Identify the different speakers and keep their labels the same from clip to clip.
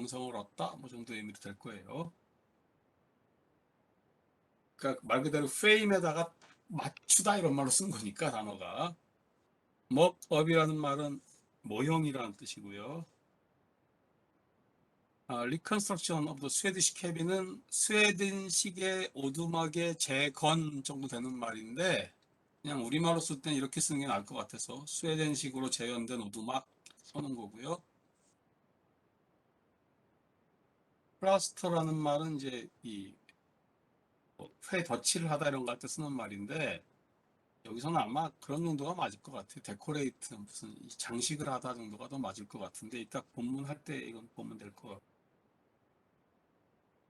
Speaker 1: 완성을 얻다 뭐 정도의 의미로 될 거예요. 그러니까 말 그대로 frame에다가 맞추다 이런 말로 쓴 거니까 단어가. mock up이라는 말은 모형이라는 뜻이고요. reconstruction of the Swedish cabin은 스웨덴식의 오두막의 재건 정도 되는 말인데 그냥 우리말로 쓸 때는 이렇게 쓰는 게 나을 것 같아서 스웨덴식으로 재현된 오두막 써는 거고요. 플라스터라는 말은 이제 회 덧칠을 하다 이런 거 할 때 쓰는 말인데 여기서는 아마 그런 정도가 맞을 것 같아요. 데코레이트 무슨 장식을 하다 정도가 더 맞을 것 같은데 이따 본문 할 때 이건 보면 될 것 같아요.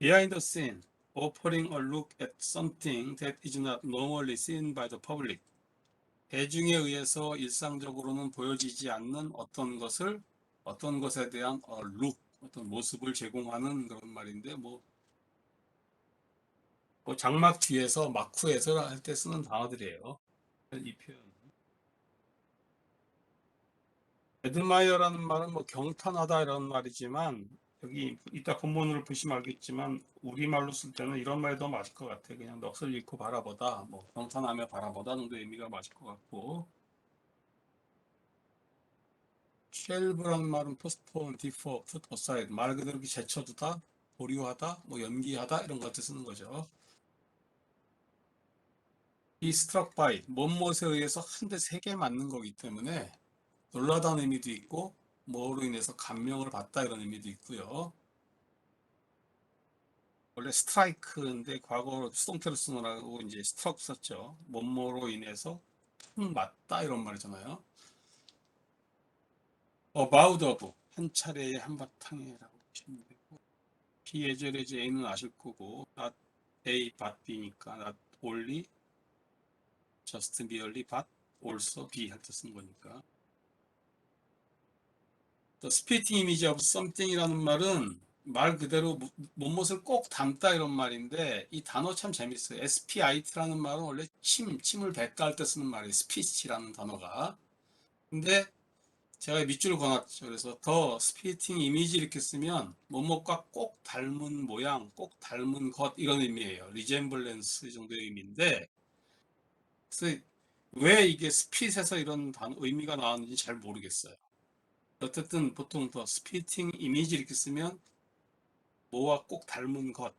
Speaker 1: Behind the scene, offering a look at something that is not normally seen by the public. 대중에 의해서 일상적으로는 보여지지 않는 어떤 것에 대한 look, 어떤 모습을 제공하는 그런 말인데 뭐 장막 뒤에서 마쿠에서 할 때 쓰는 단어들이에요. 이 표현. 애드마이어라는 말은 뭐 경탄하다 이런 말이지만 여기 이따 본문을 보시면 알겠지만 우리말로 쓸 때는 이런 말이 더 맞을 것 같아. 그냥 넋을 잃고 바라보다, 뭐 경탄하며 바라보다 정도의 의미가 맞을 것 같고. 쉘브라는 말은 postpone, defer, put aside 말 그대로 이렇게 제쳐두다, 보류하다, 뭐 연기하다 이런 것들 쓰는 거죠. 이 struck by 뭔것에 의해서 한 대 세 개 맞는 거기 때문에 놀라다는 의미도 있고 뭐로 인해서 감명을 받다 이런 의미도 있고요. 원래 스트라이크인데 과거로 수동태로 쓰느라고 이제 스트럭 썼죠. 뭐뭐로 인해서 맞다 이런 말이잖아요. about of 한 차례에 한바탕에라고 보시면 되고 B 예절의 A는 아실 거고 not A but B니까 not only just merely but also B 할 때 쓴 거니까. The spitting image of something이라는 말은 말 그대로 못못을 꼭 담다 이런 말인데 이 단어 참 재밌어요. spit라는 말은 원래 침을 뱉다 할 때 쓰는 말이에요. speech라는 단어가. 근데 제가 밑줄을 그어놨죠. 그래서 더 spitting image 이렇게 쓰면 뭐뭐과 꼭 닮은 모양, 꼭 닮은 것 이런 의미예요. resemblance 정도의 의미인데 그래서 왜 이게 spit에서 이런 의미가 나왔는지 잘 모르겠어요. 어쨌든 보통 더 스피팅 이미지 이렇게 쓰면 뭐와 꼭 닮은 것,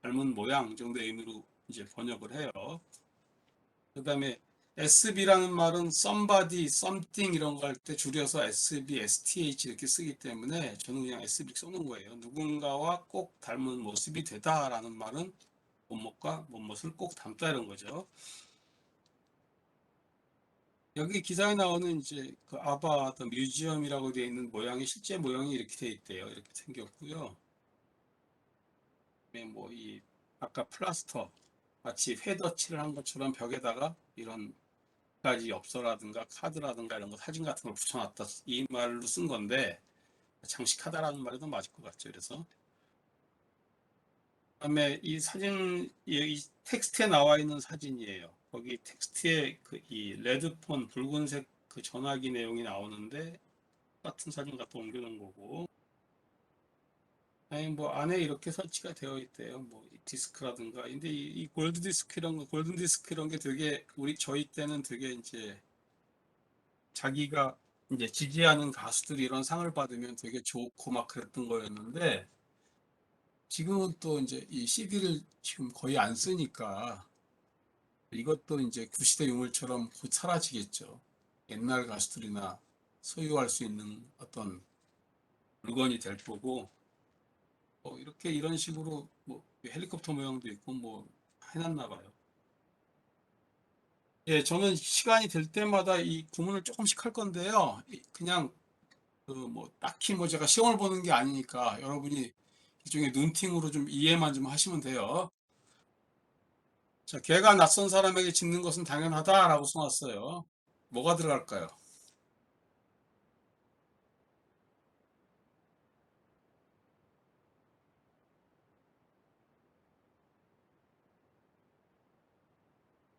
Speaker 1: 닮은 모양 정도의 의미로 이제 번역을 해요. 그 다음에 SB라는 말은 somebody, something 이런 거 할 때 줄여서 SB, STH 이렇게 쓰기 때문에 저는 그냥 SB 써놓은 거예요. 누군가와 꼭 닮은 모습이 되다라는 말은 뭐뭇과 뭐뭇을 꼭 닮다 이런 거죠. 여기 기사에 나오는 이제 그 아바 어떤 뮤지엄이라고 되어 있는 모양이 실제 모양이 이렇게 되어 있대요. 이렇게 생겼고요. 뭐이 아까 플라스터 마치 회덧칠을 한 것처럼 벽에다가 이런 가지 엽서라든가 카드라든가 이런 거 사진 같은 걸 붙여놨다 이 말로 쓴 건데 장식하다라는 말이 더 맞을 것 같죠. 그래서 그다음에 이 사진 이 텍스트에 나와 있는 사진이에요. 거기 텍스트에 그 이 레드폰 붉은색 그 전화기 내용이 나오는데 같은 사진 갖다 옮겨놓은 거고 아니 뭐 안에 이렇게 설치가 되어 있대요. 뭐 디스크라든가. 근데 이 골드 디스크 이런 거, 골든 디스크 이런 게 되게 저희 때는 되게 이제 자기가 이제 지지하는 가수들이 이런 상을 받으면 되게 좋고 막 그랬던 거였는데 지금은 또 이제 이 CD를 지금 거의 안 쓰니까 이것도 이제 구시대 유물처럼 곧 사라지겠죠. 옛날 가수들이나 소유할 수 있는 어떤 물건이 될 거고 이렇게 이런 식으로 뭐 헬리콥터 모양도 있고 뭐 해놨나 봐요. 예, 저는 시간이 될 때마다 이 구문을 조금씩 할 건데요. 그냥 그 뭐 딱히 뭐 제가 시험을 보는 게 아니니까 여러분이 일종의 눈팅으로 좀 이해만 좀 하시면 돼요. 자, 개가 낯선 사람에게 짖는 것은 당연하다라고 써놨어요. 뭐가 들어갈까요?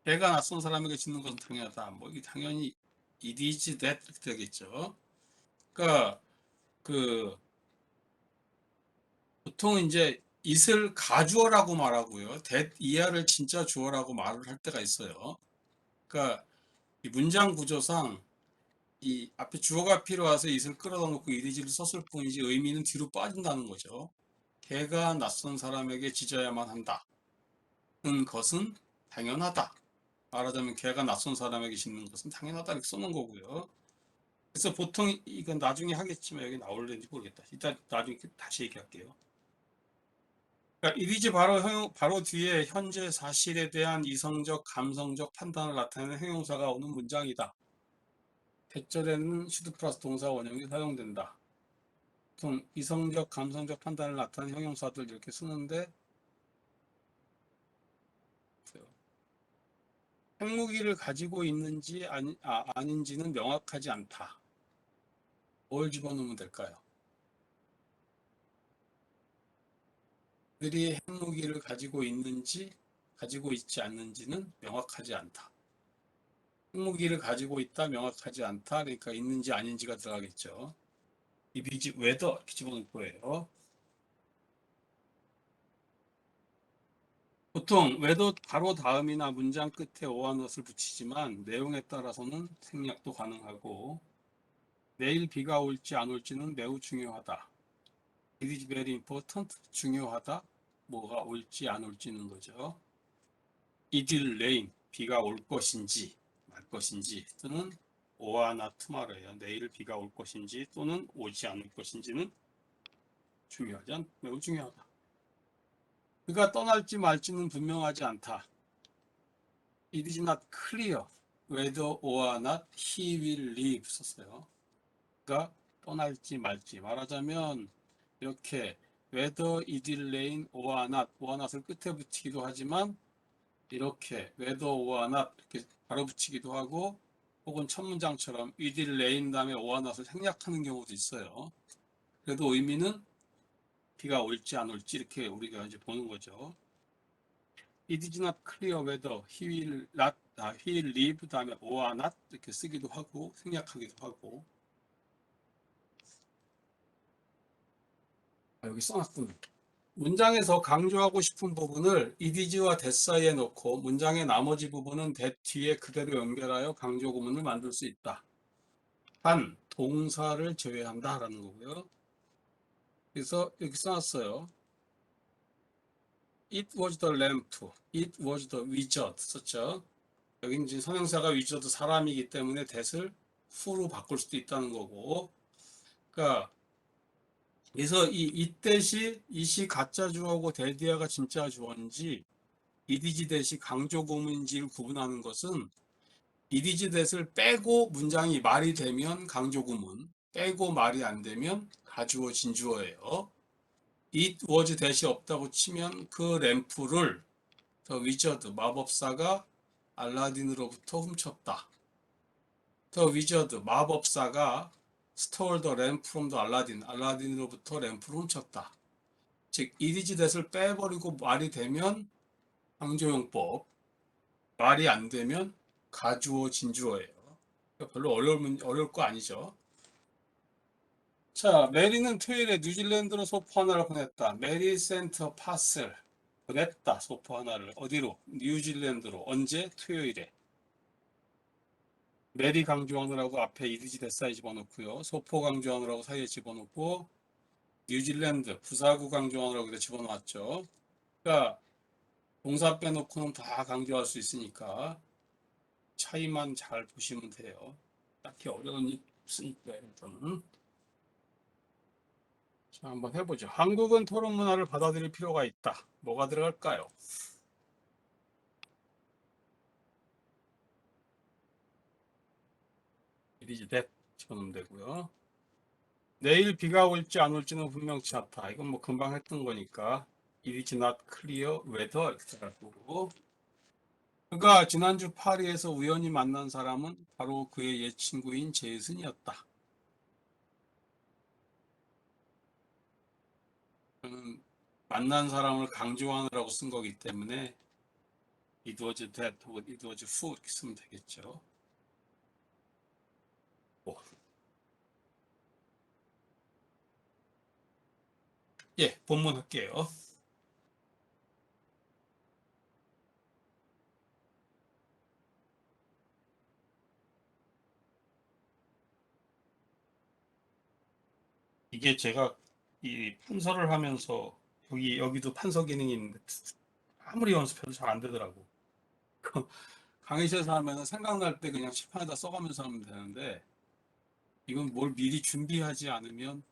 Speaker 1: 개가 낯선 사람에게 짖는 것은 당연하다. 뭐 이게 당연히 it is that 이렇게 되겠죠. 그러니까 그 보통 이제 it을 가주어라고 말하고요. that 이하를 진짜 주어라고 말을 할 때가 있어요. 그러니까 이 문장 구조상 이 앞에 주어가 필요해서 it을 끌어다 놓고 it is를 썼을 뿐이지 의미는 뒤로 빠진다는 거죠. 걔가 낯선 사람에게 짖어야만 한다. 는 것은 당연하다. 말하자면 걔가 낯선 사람에게 짖는 것은 당연하다 이렇게 써놓은 거고요. 그래서 보통 이건 나중에 하겠지만 여기 나올는지 모르겠다. 일단 나중에 다시 얘기할게요. 그러니까 이리지 바로 뒤에 현재 사실에 대한 이성적, 감성적 판단을 나타내는 형용사가 오는 문장이다. 대절에는 should 플러스 동사 원형이 사용된다. 보통 이성적, 감성적 판단을 나타내는 형용사들 이렇게 쓰는데 핵무기를 가지고 있는지 아닌지는 명확하지 않다. 뭘 집어넣으면 될까요? 그들이 핵무기를 가지고 있는지 가지고 있지 않는지는 명확하지 않다. 핵무기를 가지고 있다 명확하지 않다. 그러니까 있는지 아닌지가 들어가겠죠. 이 비지 whether 이렇게 집어넣을 거예요. 보통 whether 바로 다음이나 문장 끝에 or not을 붙이지만 내용에 따라서는 생략도 가능하고 내일 비가 올지 안 올지는 매우 중요하다. It is very important. 중요하다. 뭐가 올지 안 올지는 거죠. It will rain. 비가 올 것인지 말 것인지 또는 or not tomorrow예요. 내일 비가 올 것인지 또는 오지 않을 것인지는 매우 중요하다. 그가 떠날지 말지는 분명하지 않다. It is not clear whether or not he will leave 썼어요. 그가 떠날지 말지 말하자면 이렇게 whether it will rain or not을 끝에 붙이기도 하지만 이렇게 whether or not 이렇게 바로 붙이기도 하고 혹은 첫 문장처럼 it will rain 다음에 or not을 생략하는 경우도 있어요. 그래도 의미는 비가 올지 안 올지 이렇게 우리가 이제 보는 거죠. It is not clear whether he will leave 다음에 or not 이렇게 쓰기도 하고 생략하기도 하고. 여기 써놨군. 문장에서 강조하고 싶은 부분을 it is와 that 사이에 넣고 문장의 나머지 부분은 that 뒤에 그대로 연결하여 강조 구문을 만들 수 있다. 단 동사를 제외한다 라는 거고요. 그래서 이렇게 써놨어요. It was the lamp. It was the wizard 썼죠. 여기 이제 선행사가 wizard 사람이기 때문에 that을 who로 바꿀 수도 있다는 거고. 그러니까 그래서 이 that이 it이 가짜 주어고 that이야가 진짜 주어인지 it is that이 강조 구문인지를 구분하는 것은 it is that을 빼고 문장이 말이 되면 강조 구문, 빼고 말이 안 되면 가주어 진주어예요. it was that이 없다고 치면 그 램프를 더 위저드 마법사가 알라딘으로부터 훔쳤다. 더 위저드 마법사가 stole the lamp from the 알라딘으로부터 램프를 훔쳤다. 즉 it is that을 빼버리고 말이 되면 강조용법, 말이 안 되면 가주어 진주어예요. 별로 어려울 거 아니죠. 자, 메리는 토요일에 뉴질랜드로 소포 하나를 보냈다. 메리 센터 파슬 보냈다. 소포 하나를 어디로? 뉴질랜드로. 언제? 토요일에. 메리 강조하느라고 앞에 이디지 대사에 집어넣고요. 소포 강조하느라고 사이에 집어넣고 뉴질랜드 부사구 강조하느라고 집어넣었죠. 그러니까 동사 빼놓고는 다 강조할 수 있으니까 차이만 잘 보시면 돼요. 딱히 어려운 일 없으니까 일단은. 자, 한번 해보죠. 한국은 토론 문화를 받아들일 필요가 있다. 뭐가 들어갈까요? It is that 집어넣으면 되고요. 내일 비가 올지 안 올지는 분명치 않다. 이건 뭐 금방 했던 거니까 It is not clear whether 이렇게 들어갈 거고. 그가 지난주 파리에서 우연히 만난 사람은 바로 그의 옛 친구인 제이슨이었다. 저는 만난 사람을 강조하느라고 쓴 거기 때문에 it was that 혹은 it was who 이렇게 쓰면 되겠죠. 예, 본문 할게요. 이게 제가 이 판서를 하면서 여기도 판서 기능이 있는데 아무리 연습해도 잘 안 되더라고. 강의실에서 하면은 생각날 때 그냥 칠판에다 써가면서 하면 되는데 이건 뭘 미리 준비하지 않으면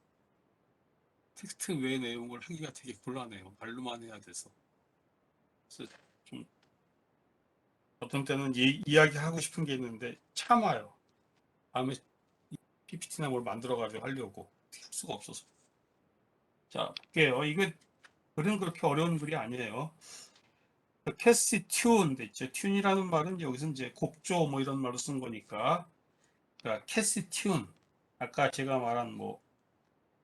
Speaker 1: 텍스트 외의 내용을 하기가 되게 곤란해요. 말로만 해야 돼서. 그래서 좀 어떤 때는 이야기하고 싶은 게 있는데 참아요. 다음에 PPT나 뭘 만들어가지고 하려고 할 수가 없어서. 자, 볼게요. 이거 글은 그렇게 어려운 글이 아니에요. 캐시 튠 있죠. 튠이라는 말은 여기서 이제 곡조 뭐 이런 말로 쓴 거니까. 그러니까 캐시 튠. 아까 제가 말한 뭐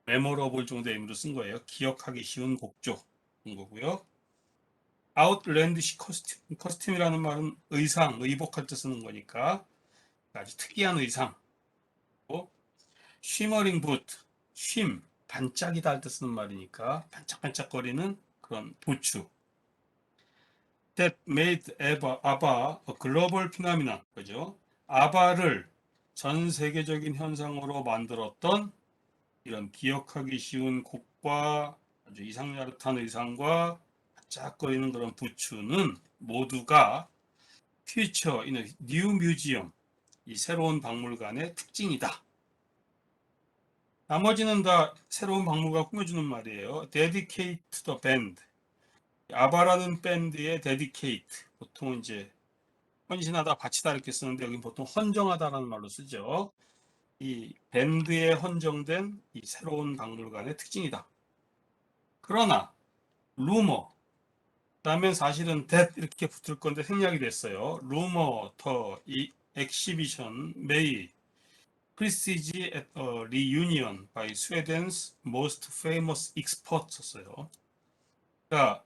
Speaker 1: 메모러블 정도의 의미로 쓴 거예요. 기억하기 쉬운 곡조인 거고요. 아웃랜디시 커스튬이라는 말은 의상, 의복할 때 쓰는 거니까 아주 특이한 의상. 쉬머링 부트, 쉼, 반짝이다 할 때 쓰는 말이니까 반짝반짝거리는 그런 부츠. That made ABBA a global phenomenon. 그죠? 아바를 전 세계적인 현상으로 만들었던 이런 기억하기 쉬운 곡과 아주 이상야릇한 의상과 반짝거리는 그런 부츠는 모두가 Future in a New Museum, 이 새로운 박물관의 특징이다. 나머지는 다 새로운 박물관 꾸며주는 말이에요. Dedicate to the band. 아바라는 밴드의 dedicate. 보통 이제 헌신하다, 바치다 이렇게 쓰는데 여기 보통 헌정하다라는 말로 쓰죠. 이 밴드에 헌정된 이 새로운 박물관의 특징이다. 그러나 루머, 그다음에 사실은 that 이렇게 붙을 건데 생략이 됐어요. 루머 더 exhibition may prestige at a reunion by Sweden's most famous expert 썼어요. 그러니까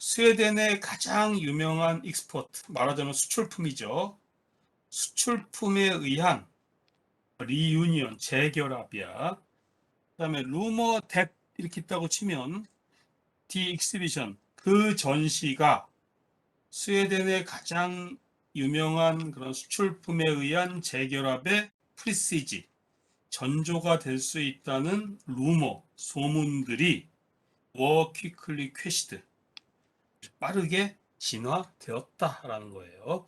Speaker 1: 스웨덴의 가장 유명한 익스포트, 말하자면 수출품이죠. 수출품에 의한 리유니언, 재결합이야. 그다음에 루머 댓 이렇게 있다고 치면 디 익스비션, 그 전시가 스웨덴의 가장 유명한 그런 수출품에 의한 재결합의 프리시지, 전조가 될 수 있다는 루머, 소문들이 워 퀴클리 퀘시드, 빠르게 진화되었다라는 거예요.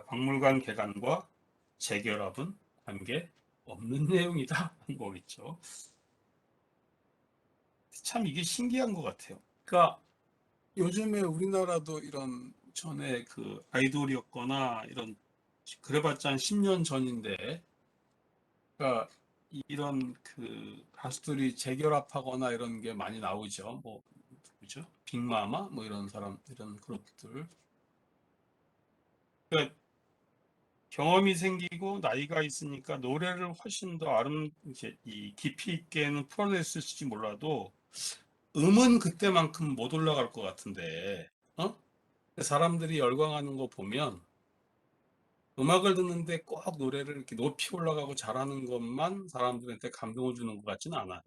Speaker 1: 박물관 개관과 재결합은 관계 없는 내용이다 하는 거겠죠. 참 이게 신기한 것 같아요. 그러니까 요즘에 우리나라도 이런 전에 그 아이돌이었거나 이런 그래봤자 한 10년 전인데, 그러니까 이런 그 가수들이 재결합하거나 이런 게 많이 나오죠. 뭐 그죠? 빅마마 뭐 이런 사람 이런 그룹들. 그러니까 경험이 생기고 나이가 있으니까 노래를 훨씬 더 이제 이 깊이 있게는 풀어냈을지 몰라도 음은 그때만큼 못 올라갈 것 같은데, 어? 사람들이 열광하는 거 보면 음악을 듣는데 꼭 노래를 이렇게 높이 올라가고 잘하는 것만 사람들한테 감동을 주는 것 같지는 않아요.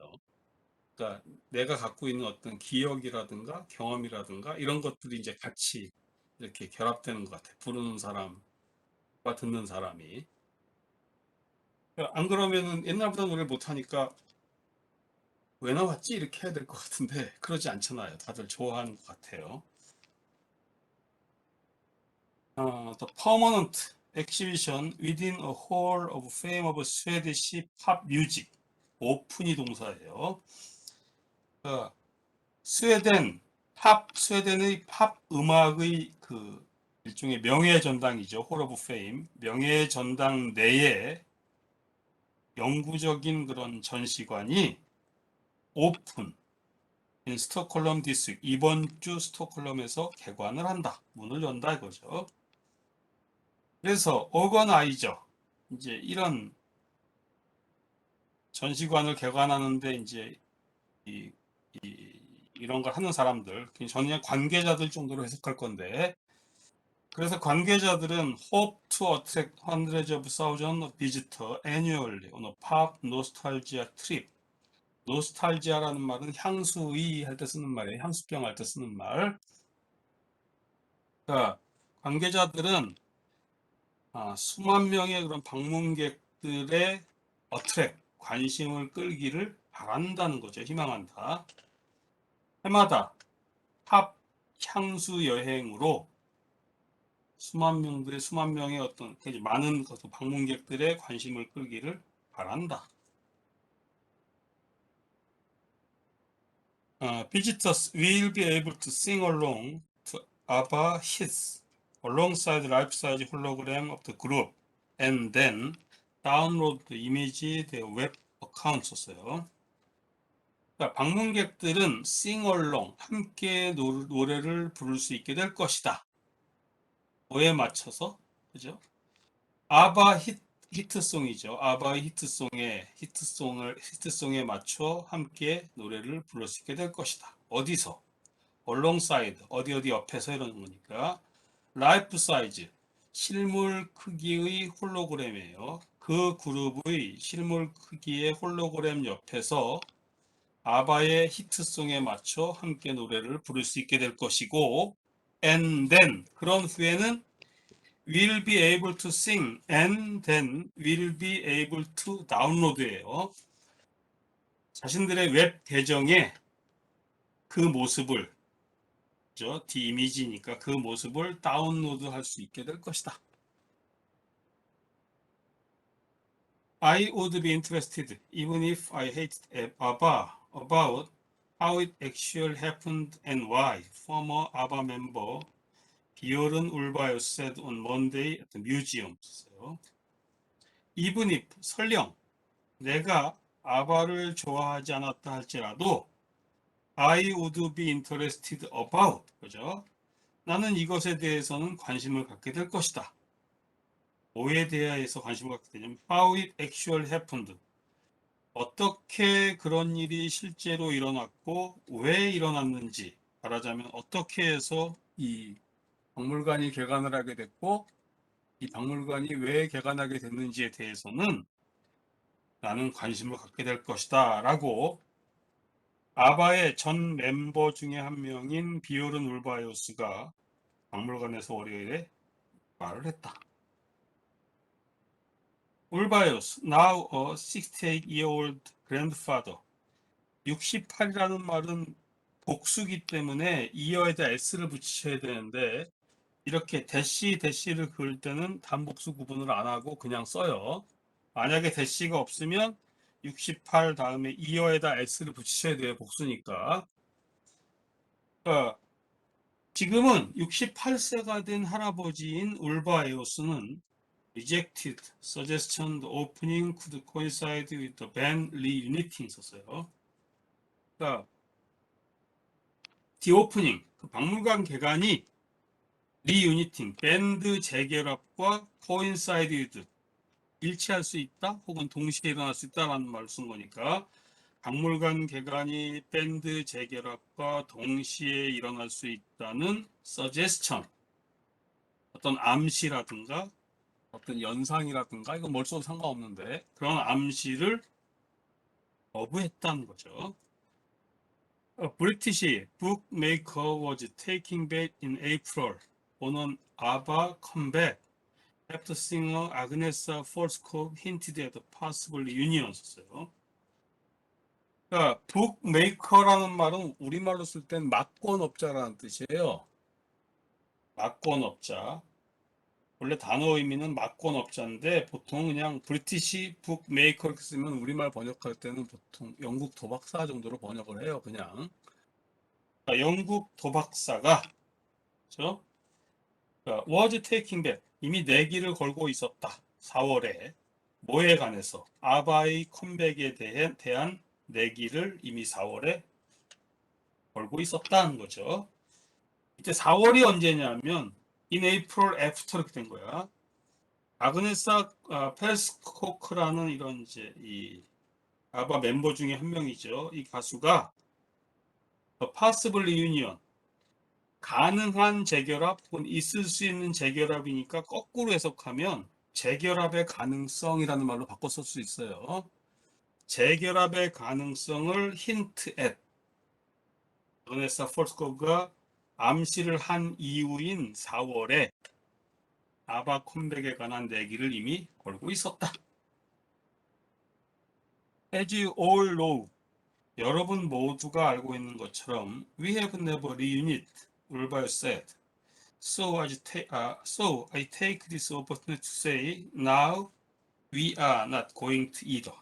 Speaker 1: 그러니까 내가 갖고 있는 어떤 기억이라든가 경험이라든가 이런 것들이 이제 같이 이렇게 결합되는 것 같아. 부르는 사람과 듣는 사람이. 안 그러면은 옛날보다 노래 못하니까 왜 나왔지? 이렇게 해야 될 것 같은데 그러지 않잖아요. 다들 좋아하는 것 같아요. The permanent exhibition within a hall of fame of Swedish pop music. 오픈이 동사예요. 그러니까 스웨덴의 팝 음악의 그 일종의 명예 전당이죠. 홀 오브 페임. 명예 전당 내에 영구적인 그런 전시관이 오픈 인 스톡홀름 디스 이번 주 스톡홀름에서 개관을 한다. 문을 연다 이거죠. 그래서 오거나이저 이제 이런 전시관을 개관하는데 이제 이, 이런 걸 하는 사람들, 저는 그냥 관계자들 정도로 해석할 건데, 그래서 관계자들은 hope to attract hundreds of thousands of visitors annually on a pop nostalgia trip. 노스탈지아라는 말은 향수의 할 때 쓰는 말이에요. 향수병 할 때 쓰는 말. 그러니까 관계자들은 수만 명의 그런 방문객들의 관심을 끌기를 바란다는 거죠. 희망한다. 해마다 팝 향수 여행으로 수만 명의 어떤 많은 방문객들의 관심을 끌기를 바란다. Visitors will be able to sing along to ABBA hits alongside life-size hologram of the group and then download the image their web account 썼어요. 그러니까 방문객들은 sing along 함께 노래를 부를 수 있게 될 것이다. 뭐에 맞춰서? 그죠? 아바 히트송이죠. 아바의 히트송에 맞춰 함께 노래를 부를 수 있게 될 것이다. 어디서? alongside 어디 옆에서 이러는 거니까 라이프 사이즈 실물 크기의 홀로그램이에요. 그 그룹의 실물 크기의 홀로그램 옆에서 아바의 히트송에 맞춰 함께 노래를 부를 수 있게 될 것이고 and then 그런 후에는 will be able to sing and then will be able to download예요. 자신들의 웹 계정에 그 모습을 the image니까 그 모습을 다운로드 할 수 있게 될 것이다. I would be interested even if I hated ABBA about how it actually happened and why former ABBA member 비올은 울바요 said on Monday at the museum. Even if 설령 내가 아바를 좋아하지 않았다 할지라도 I would be interested about 그죠? 나는 이것에 대해서는 관심을 갖게 될 것이다. 뭐에 대해서 관심을 갖게 되냐면 how it actually happened. 어떻게 그런 일이 실제로 일어났고 왜 일어났는지 말하자면 어떻게 해서 이 박물관이 개관을 하게 됐고 이 박물관이 왜 개관하게 됐는지에 대해서는 나는 관심을 갖게 될 것이다 라고 아바의 전 멤버 중에 한 명인 비오른 울바요스가 박물관에서 월요일에 말을 했다. 울바요스, now a 68-year-old grandfather. 68이라는 말은 복수기 때문에 이어에다 s를 붙이셔야 되는데 이렇게 대시를 그을 때는 단복수 구분을 안 하고 그냥 써요. 만약에 대시가 없으면 68 다음에 이어에다 s를 붙이셔야 돼요. 복수니까. 그러니까 지금은 68세가 된 할아버지인 울바에오스는 rejected suggestion the opening could coincide with the band reuniting 썼어요. 그러니까 the opening, 그 박물관 개관이 reuniting, 밴드 재결합과 coincide with, 일치할 수 있다 혹은 동시에 일어날 수 있다라는 말을 쓴 거니까 박물관 개관이 밴드 재결합과 동시에 일어날 수 있다는 suggestion, 어떤 암시라든가 어떤 연상이라든가 이건 뭘 써도 상관없는데 그런 암시를 거부했다는 거죠. A British bookmaker was taking back in April on an ABBA comeback after singer Agnesa Folskov hinted at a possible reunion. 썼어요. 그러니까 북메이커라는 말은 우리말로 쓸 땐 막권업자라는 뜻이에요. 막권업자. 원래 단어 의미는 막권업자인데 보통 그냥 브리티시 북메이커 이렇게 쓰면 우리말 번역할 때는 보통 영국 도박사 정도로 번역을 해요. 그냥. 그러니까 영국 도박사가 그렇죠? 그러니까 was taking back 이미 내기를 걸고 있었다. 4월에 뭐에 관해서 아바의 컴백에 대한 내기를 이미 4월에 걸고 있었다는 거죠. 이때 4월이 언제냐면 in April after 이렇게 된 거야. 아그네사 페스코크라는 이런 이제 이 아바 멤버 중에 한 명이죠. 이 가수가 possible reunion 가능한 재결합 혹은 있을 수 있는 재결합이니까 거꾸로 해석하면 재결합의 가능성이라는 말로 바꿔 쓸 수 있어요. 재결합의 가능성을 힌트 앳 버네사 폴스코가 암시를 한 이후인 4월에 아바 컴백에 관한 내기를 이미 걸고 있었다. As you all know, 여러분 모두가 알고 있는 것처럼 We have never reunit, 울바요 said. So I take this opportunity to say now we are not going to either.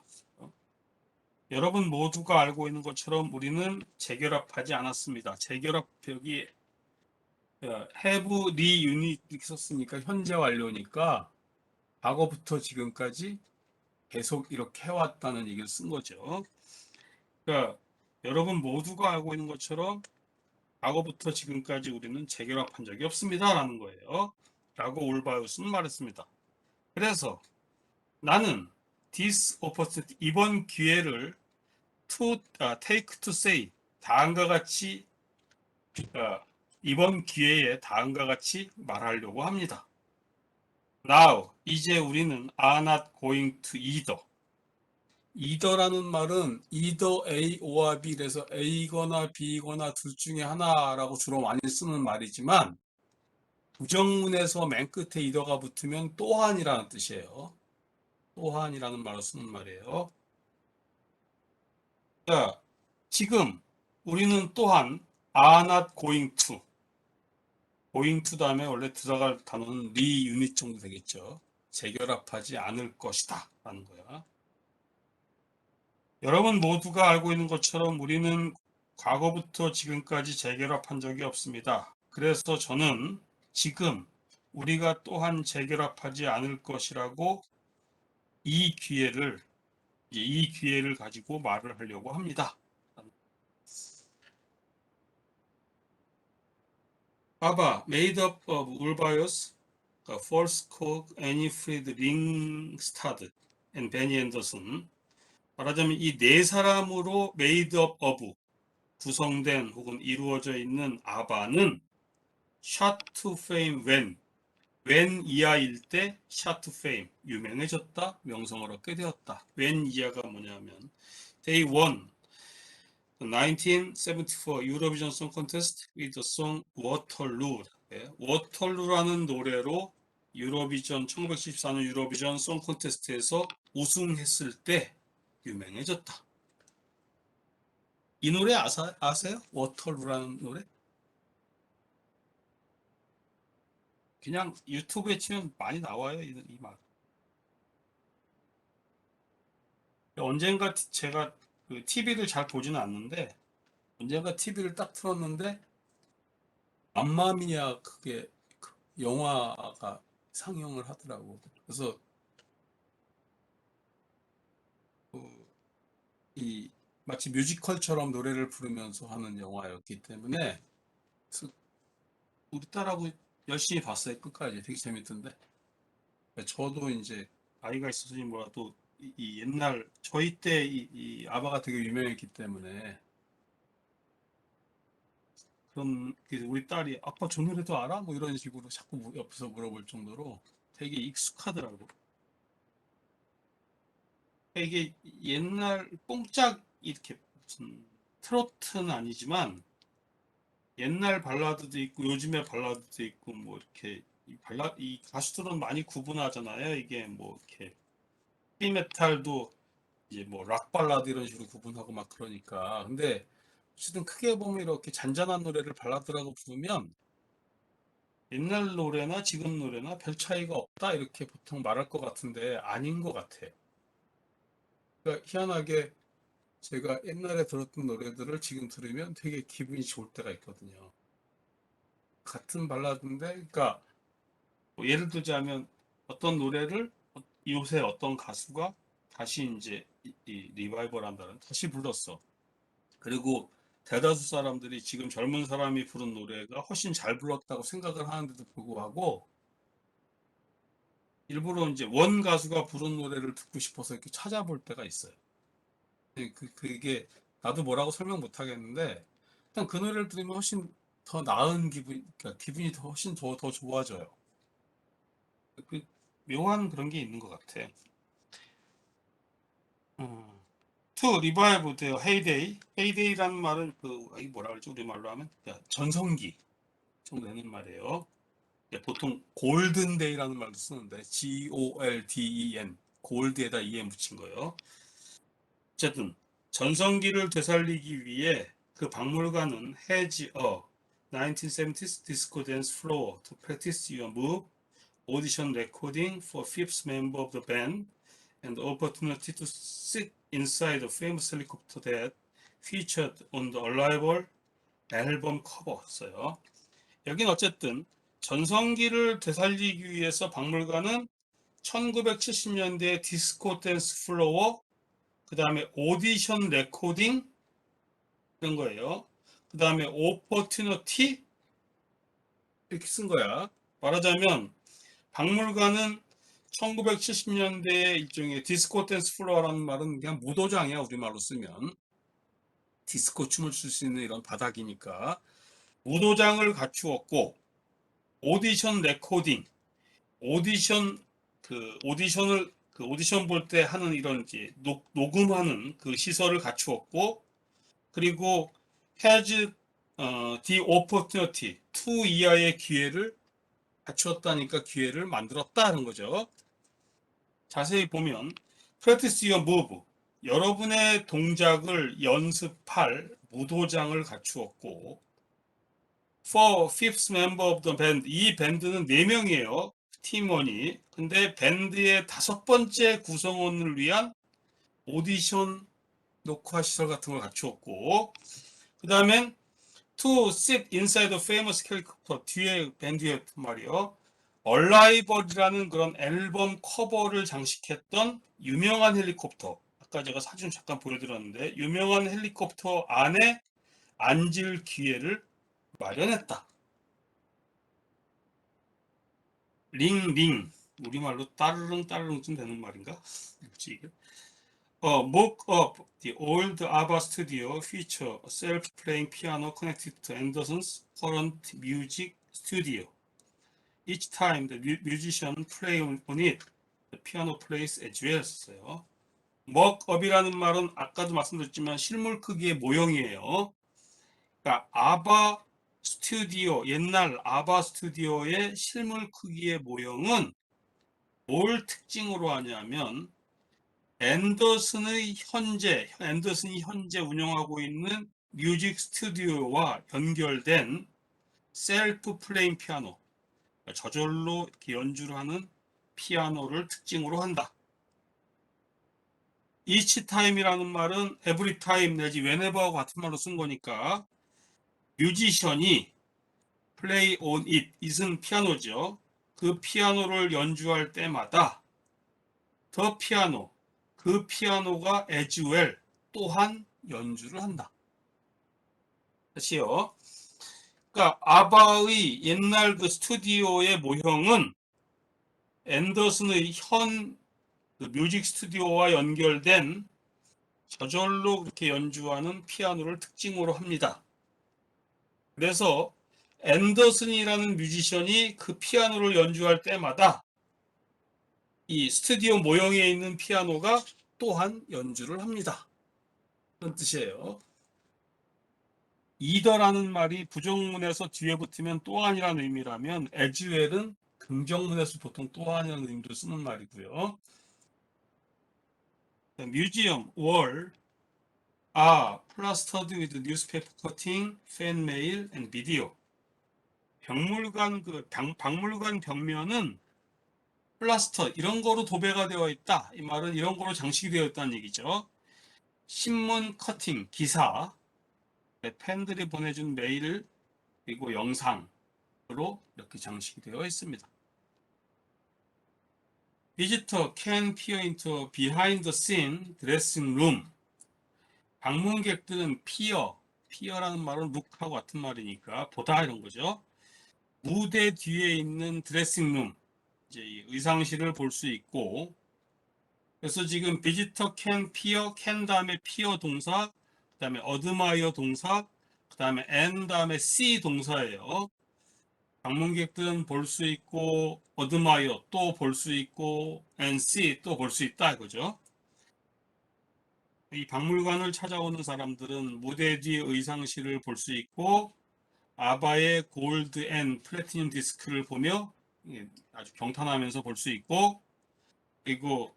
Speaker 1: 여러분 모두가 알고 있는 것처럼 우리는 재결합하지 않았습니다. 재결합 여기 have reunit 이렇게 썼으니까 현재 완료니까 과거부터 지금까지 계속 이렇게 해왔다는 얘기를 쓴 거죠. 그러니까 여러분 모두가 알고 있는 것처럼 과거부터 지금까지 우리는 재결합한 적이 없습니다. 라는 거예요. 라고 올바이오스는 말했습니다. 그래서 나는 this opportunity, 이번 기회를 take to say, 다음과 같이, 이번 기회에 다음과 같이 말하려고 합니다. Now, 이제 우리는 are not going to either. either라는 말은 either A or B래서 A거나 B거나 둘 중에 하나라고 주로 많이 쓰는 말이지만 부정문에서 맨 끝에 either가 붙으면 또한이라는 뜻이에요. 또한이라는 말을 쓰는 말이에요. 자, 지금 우리는 또한 are not going to 다음에 원래 들어갈 단어는 reunit 정도 되겠죠. 재결합하지 않을 것이다 라는 거야. 여러분 모두가 알고 있는 것처럼 우리는 과거부터 지금까지 재결합한 적이 없습니다. 그래서 저는 지금 우리가 또한 재결합하지 않을 것이라고 이 기회를 가지고 말을 하려고 합니다. 봐봐, made up of 울바이오스, 폴스콕, 애니프리드 링스타드, and 베니 앤더슨. 말하자면 이 네 사람으로 made up of 구성된 혹은 이루어져 있는 아바는 shot to fame when 이하일 때 shot to fame 유명해졌다, 명성을 얻게 되었다. when 이하가 뭐냐면 they won the 1974 유로비전 송 콘테스트 with the song Waterloo. 워털루라는 노래로 유로비전 1974년 유로비전 송 콘테스트에서 우승했을 때 유명해졌다. 이 노래 아세요? 워털루라는 노래? 그냥 유튜브에 치면 많이 나와요, 이 말. 언젠가 제가 그 TV를 잘 보지는 않는데 언젠가 TV를 딱 틀었는데 맘마미아 그게 그 영화가 상영을 하더라고. 그래서 이 마치 뮤지컬처럼 노래를 부르면서 하는 영화였기 때문에 우리 딸하고 열심히 봤어요. 끝까지 되게 재밌던데. 저도 이제 아이가 있어서지 뭐라도 이 옛날 저희 때 이 아바가 되게 유명했기 때문에 그런 우리 딸이 아빠 저 노래도 알아? 뭐 이런 식으로 자꾸 옆에서 물어볼 정도로 되게 익숙하더라고. 이게 옛날 뽕짝 이렇게 무슨 트로트는 아니지만 옛날 발라드도 있고 요즘의 발라드도 있고 뭐 이렇게 이 가수들은 많이 구분하잖아요. 이게 뭐 이렇게 헤비메탈도 이제 뭐 락 발라드 이런 식으로 구분하고 막 그러니까. 근데 어쨌든 크게 보면 이렇게 잔잔한 노래를 발라드라고 부르면 옛날 노래나 지금 노래나 별 차이가 없다 이렇게 보통 말할 것 같은데 아닌 것 같아요. 그러니까 희한하게 제가 옛날에 들었던 노래들을 지금 들으면 되게 기분이 좋을 때가 있거든요. 같은 발라드인데, 그러니까 뭐 예를 들자면 어떤 노래를 요새 어떤 가수가 다시 이제 이 리바이벌 한다는 다시 불렀어. 그리고 대다수 사람들이 지금 젊은 사람이 부른 노래가 훨씬 잘 불렀다고 생각을 하는데도 불구하고 일부러 이제 원 가수가 부른 노래를 듣고 싶어서 이렇게 찾아볼 때가 있어요. 그게 나도 뭐라고 설명 못 하겠는데 일단 그 노래를 들으면 훨씬 더 나은 그러니까 기분이 훨씬 더 좋아져요. 그 묘한 그런 게 있는 것 같아. 음. To revive their heyday. heyday라는 말은 이 뭐라 그러지 우리말로 하면 전성기 정도 되는 말이에요. 보통 골든데이라는 말도 쓰는데 golden 골드에다 en 붙인 거예요. 어쨌든 전성기를 되살리기 위해 그 박물관은 has a 1970s disco dance floor to practice your move, audition recording for fifth member of the band, and the opportunity to sit inside the famous helicopter that featured on the Arrival 앨범 커버였어요. 여긴 어쨌든 전성기를 되살리기 위해서 박물관은 1970년대 디스코 댄스 플로어, 그 다음에 오디션 레코딩 이런 거예요. 그 다음에 오퍼튜너티 이렇게 쓴 거야. 말하자면 박물관은 1970년대의 일종의 디스코 댄스 플로어라는 말은 그냥 무도장이야 우리말로 쓰면 디스코 춤을 출 수 있는 이런 바닥이니까 무도장을 갖추었고 오디션 레코딩 오디션 오디션 볼 때 하는 이런 이제 녹음하는 그 시설을 갖추었고 그리고 has the opportunity to 이하의 기회를 갖추었다니까 기회를 만들었다는 거죠. 자세히 보면 practice your move 여러분의 동작을 연습할 무도장을 갖추었고 for fifth member of the band 이 밴드는 4명이에요. 팀원이. 근데 밴드의 5번째 구성원을 위한 오디션 녹화 시설 같은 걸 갖추었고 그 다음엔 to sit inside the famous helicopter 뒤에 밴드였단 말이에요. 얼라이벌이라는 그런 앨범 커버를 장식했던 유명한 헬리콥터 아까 제가 사진 잠깐 보여드렸는데 유명한 헬리콥터 안에 앉을 기회를 마련했다. 링링 우리말로 따르릉 따르릉쯤 되는 말인가? 뭐지 이게? Mock up the old ABBA studio feature a self-playing piano connected to Anderson's current music studio. Each time the musician play on it, the piano plays as well. 썼어요. mock up이라는 말은 아까도 말씀드렸지만 실물 크기의 모형이에요. 그러니까 아바 스튜디오 옛날 아바 스튜디오의 실물 크기의 모형은 뭘 특징으로 하냐면 앤더슨이 현재 운영하고 있는 뮤직 스튜디오와 연결된 셀프 플레잉 피아노 저절로 이렇게 연주를 하는 피아노를 특징으로 한다. each time이라는 말은 every time 내지 whenever하고 같은 말로 쓴 거니까 뮤지션이 play on it, it은 피아노죠. 그 피아노를 연주할 때마다 더 피아노, 그 피아노가 as well, 또한 연주를 한다. 다시요. 그러니까 아바의 옛날 그 스튜디오의 모형은 앤더슨의 현 뮤직 스튜디오와 연결된 저절로 그렇게 연주하는 피아노를 특징으로 합니다. 그래서 앤더슨이라는 뮤지션이 그 피아노를 연주할 때마다 이 스튜디오 모형에 있는 피아노가 또한 연주를 합니다. 그런 뜻이에요. 이더라는 말이 부정문에서 뒤에 붙으면 또한이라는 의미라면 as well은 긍정문에서 보통 또한이라는 의미로 쓰는 말이고요. museum wall are plastered with newspaper cutting, fan mail, and video. 박물관 벽면은 플라스터 이런 거로 도배가 되어 있다. 이 말은 이런 거로 장식이 되어 있다는 얘기죠. 신문 커팅, 기사, 팬들이 보내준 메일 그리고 영상으로 이렇게 장식이 되어 있습니다. Visitor can peer into behind the scene dressing room. 방문객들은 peer라는 말은 look하고 같은 말이니까 보다 이런 거죠. 무대 뒤에 있는 드레싱룸, 이제 의상실을 볼 수 있고, 그래서 지금 visitor can peer, can 다음에 peer 동사, 그 다음에 admire 동사, 그 다음에 and 다음에 see 동사예요. 방문객들은 볼 수 있고, admire 또 볼 수 있고, and see 또 볼 수 있다 이거죠. 이 박물관을 찾아오는 사람들은 무대 뒤 의상실을 볼 수 있고 아바의 골드 앤 플래티늄 디스크를 보며 아주 경탄하면서 볼 수 있고, 그리고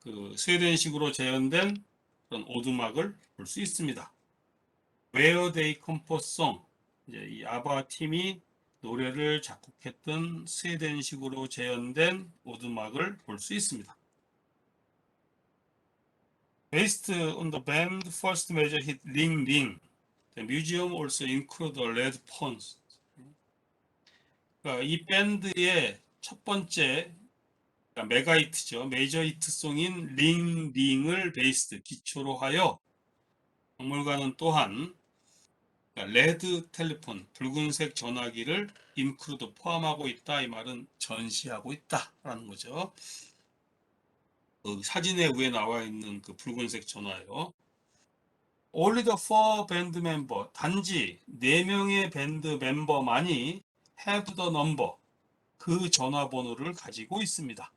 Speaker 1: 그 스웨덴식으로 재현된 그런 오두막을 볼 수 있습니다. Where They Composed Song, 이제 이 아바 팀이 노래를 작곡했던 스웨덴식으로 재현된 오두막을 볼 수 있습니다. Based on the band's first major hit Ring Ring, the museum also includes a red pons. 그러니까 이 밴드의 첫 번째 그러니까 메가 히트죠. 메이저 히트송인 링 링을 베이스 기초로 하여 박물관은 또한 그러니까 레드 텔레폰 붉은색 전화기를 인크루드 포함하고 있다. 이 말은 전시하고 있다라는 거죠. 그 사진에 위에 나와 있는 그 붉은색 전화요. Only the four band member, 단지 4명의 밴드 멤버만이 have the number, 그 전화번호를 가지고 있습니다.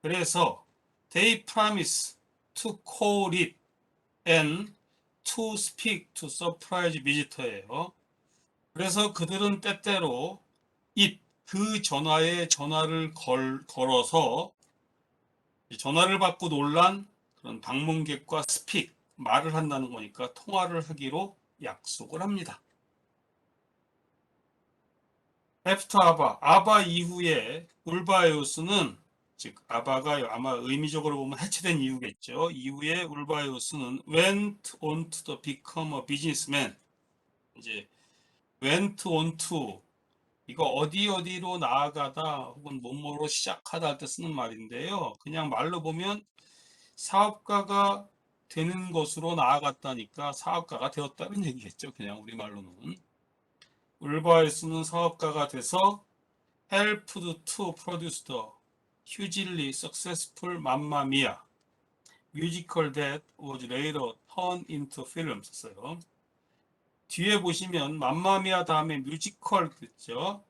Speaker 1: 그래서 they promise to call it and to speak to surprise visitor예요. 그래서 그들은 때때로 it, 그 전화에 전화를 걸어서 전화를 받고 놀란 그런 방문객과 speak, 말을 한다는 거니까 통화를 하기로 약속을 합니다. After 아바, 아바 이후에 울바에우스는 즉 아바가 아마 의미적으로 보면 해체된 이유겠죠. 이후에 울바에우스는 went on to become a businessman. 이제 went on to 이거 어디로 나아가다 혹은 뭐뭐로 시작하다 할 때 쓰는 말인데요. 그냥 말로 보면 사업가가 되는 것으로 나아갔다니까 사업가가 되었다는 얘기겠죠. 그냥 우리말로는. 울바에우스는 사업가가 돼서 helped to produce the hugely successful Mamma Mia musical that was later turned into film 썼어요. 뒤에 보시면 맘마미아 다음에 뮤지컬 그랬죠.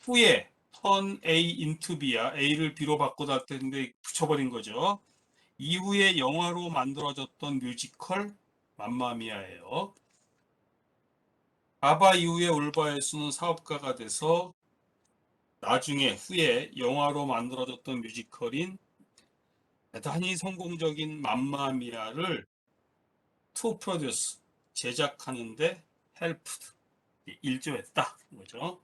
Speaker 1: 후에 turn A into B야. A를 B로 바꾸다 할 때인데 붙여버린 거죠. 이후에 영화로 만들어졌던 뮤지컬 맘마미아예요. 아바 이후에 울바에스는 사업가가 돼서 나중에 후에 영화로 만들어졌던 뮤지컬인 대단히 성공적인 맘마미아를 to produce 제작하는데 helped 일조했다 거죠.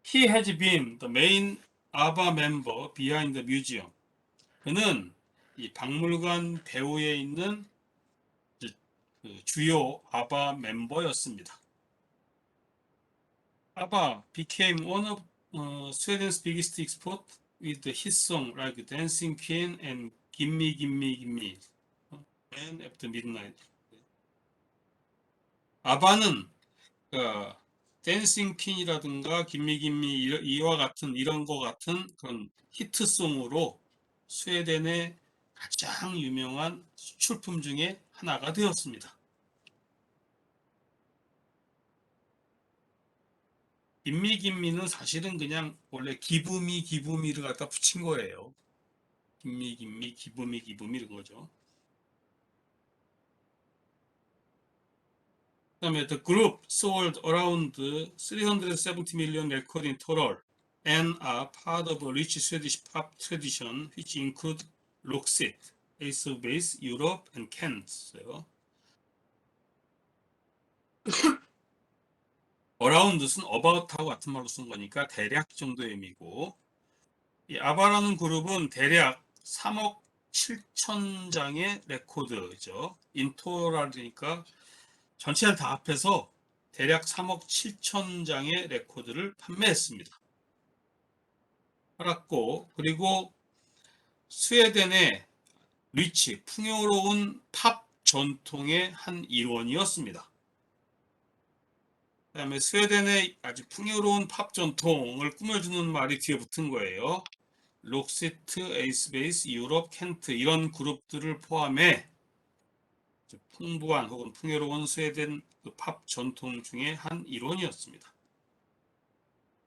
Speaker 1: He has been the main ABBA member behind the museum. 그는 이 박물관 배후에 있는 주요 아바 멤버였습니다. ABBA became one of Sweden's biggest exports with hit songs like Dancing Queen and Gimme Gimme Gimme and After Midnight. 아바는 댄싱 퀸이라든가 김미 김미 이와 같은 이런 거 같은 그런 히트송으로 스웨덴의 가장 유명한 수출품 중에 하나가 되었습니다. 김미 김미는 사실은 그냥 원래 기부미 기부미를 갖다 붙인 거예요. 김미 김미 기부미 기부미 이런 거죠. 그다음에 the group sold around 370 million records in total and are part of a rich Swedish pop tradition which include Roxette, Ace of Base, Europe, and Kent. around는 about하고 같은 말로 쓴 거니까 대략 정도의 의미고, 이 아바라는 그룹은 대략 3억 7천 장의 레코드죠. 인토랄이니까 전체를 다 합해서 대략 3억 7천 장의 레코드를 판매했습니다. 팔았고, 그리고 스웨덴의 리치, 풍요로운 팝 전통의 한 일원이었습니다. 그 다음에 스웨덴의 아주 풍요로운 팝 전통을 꾸며주는 말이 뒤에 붙은 거예요. 록시트, 에이스베이스, 유럽, 켄트 이런 그룹들을 포함해 풍부한 혹은 풍요로운 스웨덴 팝 전통 중에 한 일원이었습니다.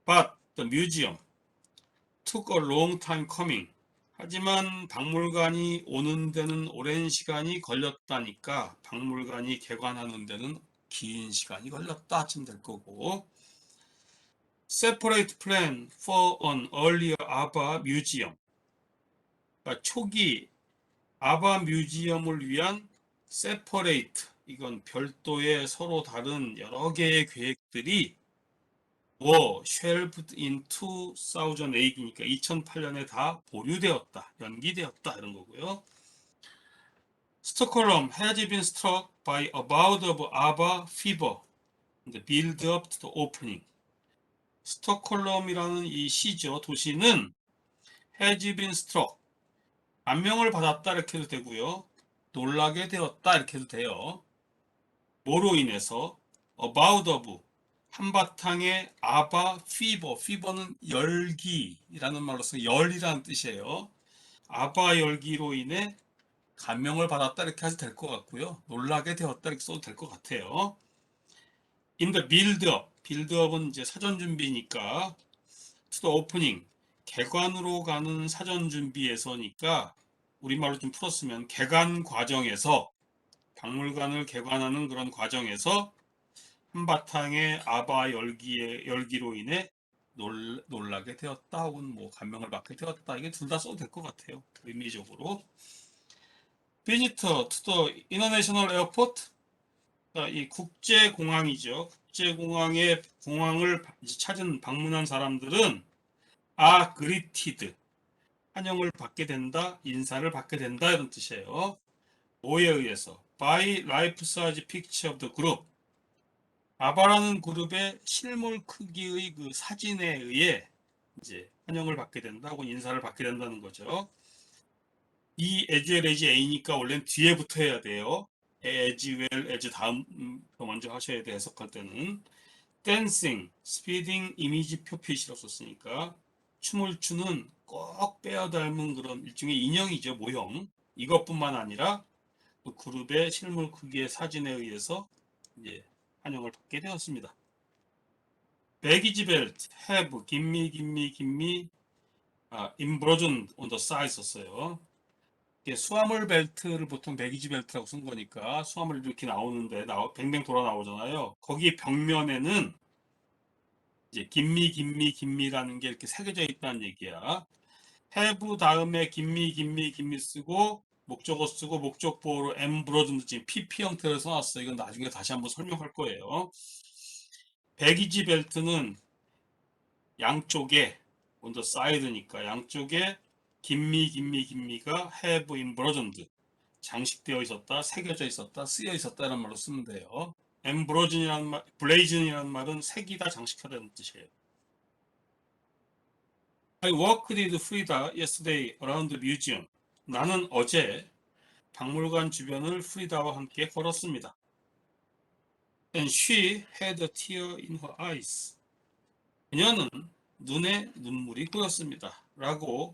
Speaker 1: But the museum took a long time coming. 하지만 박물관이 오는 데는 오랜 시간이 걸렸다니까 박물관이 개관하는 데는 긴 시간이 걸렸다 쯤 될 거고. Separate plan for an earlier ABBA museum. 그러니까 초기 아바 뮤지엄을 위한 separate, 이건 별도의 서로 다른 여러 개의 계획들이 shelved in 2008이니까 2008년에 다 보류되었다, 연기되었다 이런 거고요. Stockholm has been struck by a bout of ABBA fever, the build up to the opening. 스톡홀름이라는 이 시죠, 도시는 has been struck, 감명을 받았다 이렇게 해도 되고요. 놀라게 되었다 이렇게 해도 돼요. 뭐로 인해서 about of, 한바탕의 아바 fever, fever는 열기라는 말로서 열이라는 뜻이에요. 아바 열기로 인해 감명을 받았다 이렇게 해도 될 것 같고요. 놀라게 되었다 이렇게 써도 될 것 같아요. In the build-up, build-up은 이제 사전 준비니까 to the opening, 개관으로 가는 사전 준비에서니까 우리말로 좀 풀었으면 개관 과정에서, 박물관을 개관하는 그런 과정에서 한바탕의 아바 열기로 인해 놀라게 되었다 혹은 뭐 감명을 받게 되었다, 이게 둘 다 써도 될 것 같아요. 의미적으로. Visitor to the International Airport, 그러니까 이 국제공항이죠. 공항을 찾은 방문한 사람들은 are greeted, 환영을 받게 된다, 인사를 받게 된다 이런 뜻이에요. 뭐에 의해서? By life-size picture of the group. 아바라는 그룹의 실물 크기의 그 사진에 의해 이제 환영을 받게 된다 혹은 인사를 받게 된다는 거죠. 이 as well as A니까 원래는 뒤에 붙어 해야 돼요. as well as 다음 먼저 하셔야 돼, 해석할 때는. dancing, speeding 이미지 표피시로 썼으니까 춤을 추는 꼭 빼어 닮은 그런 일종의 인형이죠, 모형. 이것뿐만 아니라 그 그룹의 실물 크기의 사진에 의해서 이제 환영을 받게 되었습니다. baggage belt, have, give me, embroidened on the side 썼어요. 수화물 벨트를 보통 배기지 벨트라고 쓴 거니까 수화물이 이렇게 나오는데 뱅뱅 돌아 나오잖아요. 거기 벽면에는 이제 김미라는 게 이렇게 새겨져 있다는 얘기야. have 다음에 김미 쓰고 목적어 쓰고 목적보호로 엠브로든지 지금 PP 형태로 써놨어. 이건 나중에 다시 한번 설명할 거예요. 배기지 벨트는 양쪽에 on the side니까 양쪽에 김미가 have embroidened, 장식되어 있었다, 새겨져 있었다, 쓰여 있었다는 말로 쓰면 돼요. 블레이즌이라는 말은 색이다, 장식하다는 뜻이에요. I walked with Frida yesterday around the museum. 나는 어제 박물관 주변을 프리다와 함께 걸었습니다. And she had a tear in her eyes. 그녀는 눈에 눈물이 고였습니다. 라고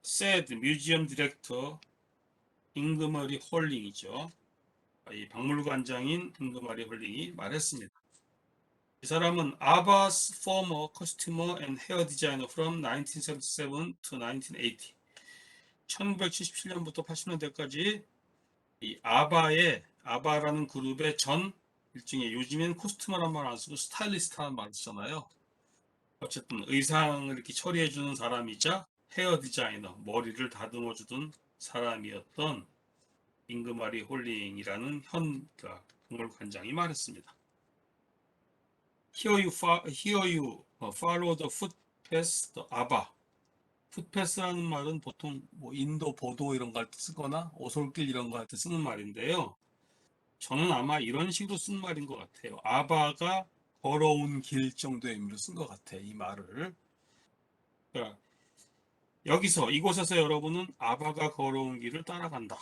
Speaker 1: said museum director 잉그머리 홀링이죠. 이 박물관장인 잉그머리 홀링이 말했습니다. 이 사람은 아바's former costumer and hair designer from 1977 to 1980. 1977년부터 80년대까지 이 아바라는 그룹의 전 일종의, 요즘엔 코스튬이라는 말 안 쓰고 스타일리스트라는 말 쓰잖아요. 어쨌든 의상을 이렇게 처리해주는 사람이자 헤어 디자이너, 머리를 다듬어주던 사람이었던 잉그마리 홀링이라는 박물관장이 말했습니다. Here you follow the footpath, the ABBA. 풋패스라는 말은 보통 뭐 인도 보도 이런 거 할 때 쓰거나 오솔길 이런 거 할 때 쓰는 말인데요. 저는 아마 이런 식으로 쓴 말인 것 같아요. 아바가 걸어온 길 정도의 의미로 쓴 것 같아요, 이 말을. 그러니까 여기서 이곳에서 여러분은 아바가 걸어온 길을 따라간다.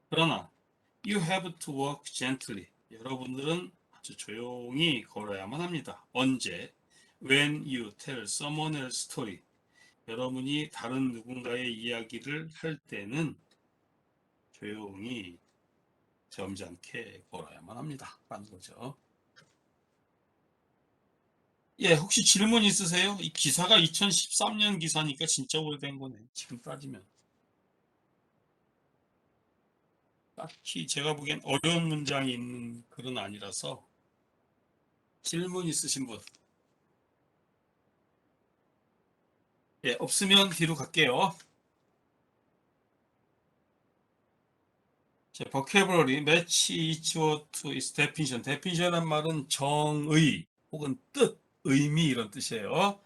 Speaker 1: 그러나 you have to walk gently. 여러분들은 아주 조용히 걸어야만 합니다. 언제? When you tell someone else's story. 여러분이 다른 누군가의 이야기를 할 때는 조용히 점잖게 걸어야만 합니다. 라는 거죠. 예, 혹시 질문 있으세요? 이 기사가 2013년 기사니까 진짜 오래된 거네. 지금 따지면. 딱히 제가 보기엔 어려운 문장이 있는 글은 아니라서 질문 있으신 분. 예, 없으면 뒤로 갈게요. 자, vocabulary, match each word to its definition. definition이란 말은 정의 혹은 뜻, 의미 이런 뜻이에요.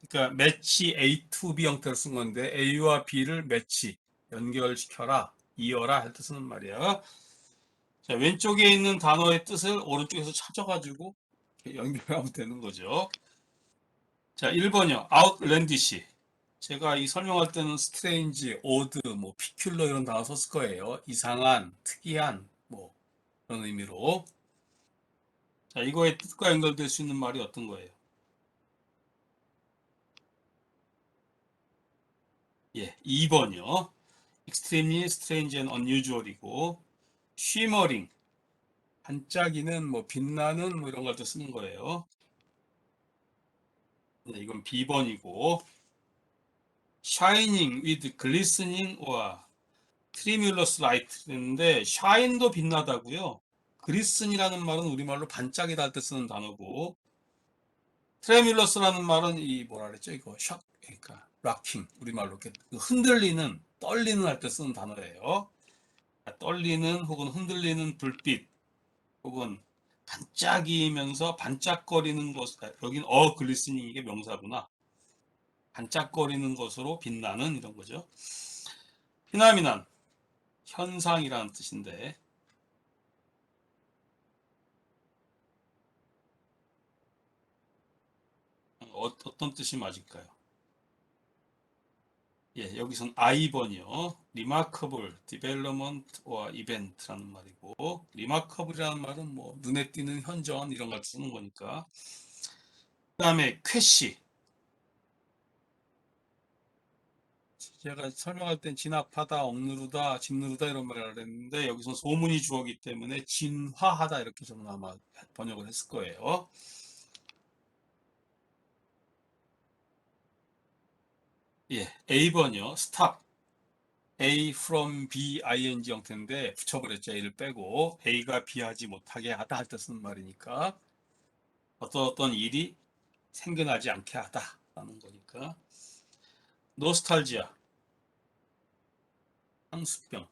Speaker 1: 그러니까 match A to B 형태로 쓴 건데 A와 B를 match, 연결시켜라, 이어라 할 때 쓰는 말이에요. 자, 왼쪽에 있는 단어의 뜻을 오른쪽에서 찾아가지고 연결하면 되는 거죠. 자, 1번이요. outlandish. 제가 이 설명할 때는 strange, odd, 뭐 peculiar 이런 단어 썼을 거예요. 이상한, 특이한, 뭐 그런 의미로. 자, 이거의 뜻과 연결될 수 있는 말이 어떤 거예요? 예, 2번이요. extremely strange and unusual이고 shimmering, 반짝이는, 뭐 빛나는 뭐 이런 걸 또 쓰는 거예요. 네, 이건 B번이고 shining with glistening or tremulous light인데 shine도 빛나다고요. glisten이라는 말은 우리말로 반짝이다 할 때 쓰는 단어고 tremulous라는 말은 이 뭐라 그랬죠? 이거 샥 그러니까 락킹 우리말로 이렇게 흔들리는 떨리는 할 때 쓰는 단어예요. 떨리는 혹은 흔들리는 불빛 혹은 반짝이면서 반짝거리는 것 여긴 글리스닝 이게 명사구나. 반짝거리는 것으로 빛나는 이런 거죠. 피나미난 현상이라는 뜻인데 어떤 뜻이 맞을까요? 예, 여기선 I번이요. remarkable development or event라는 말이고 remarkable이라는 말은 뭐 눈에 띄는 현전 이런 걸 쓰는 거니까. 그다음에 쾌시. 제가 설명할 땐 진압하다, 억누르다, 짓누르다 이런 말을 했는데 여기서 소문이 주어기 때문에 진화하다 이렇게 저는 아마 번역을 했을 거예요. 예, A번이요. stop. A from B, ing 형태인데 붙여버렸죠. A를 빼고 A가 B 하지 못하게 하다 할 때 쓰는 말이니까 어떤 일이 생겨나지 않게 하다라는 거니까. 노스탈지아, 향수병,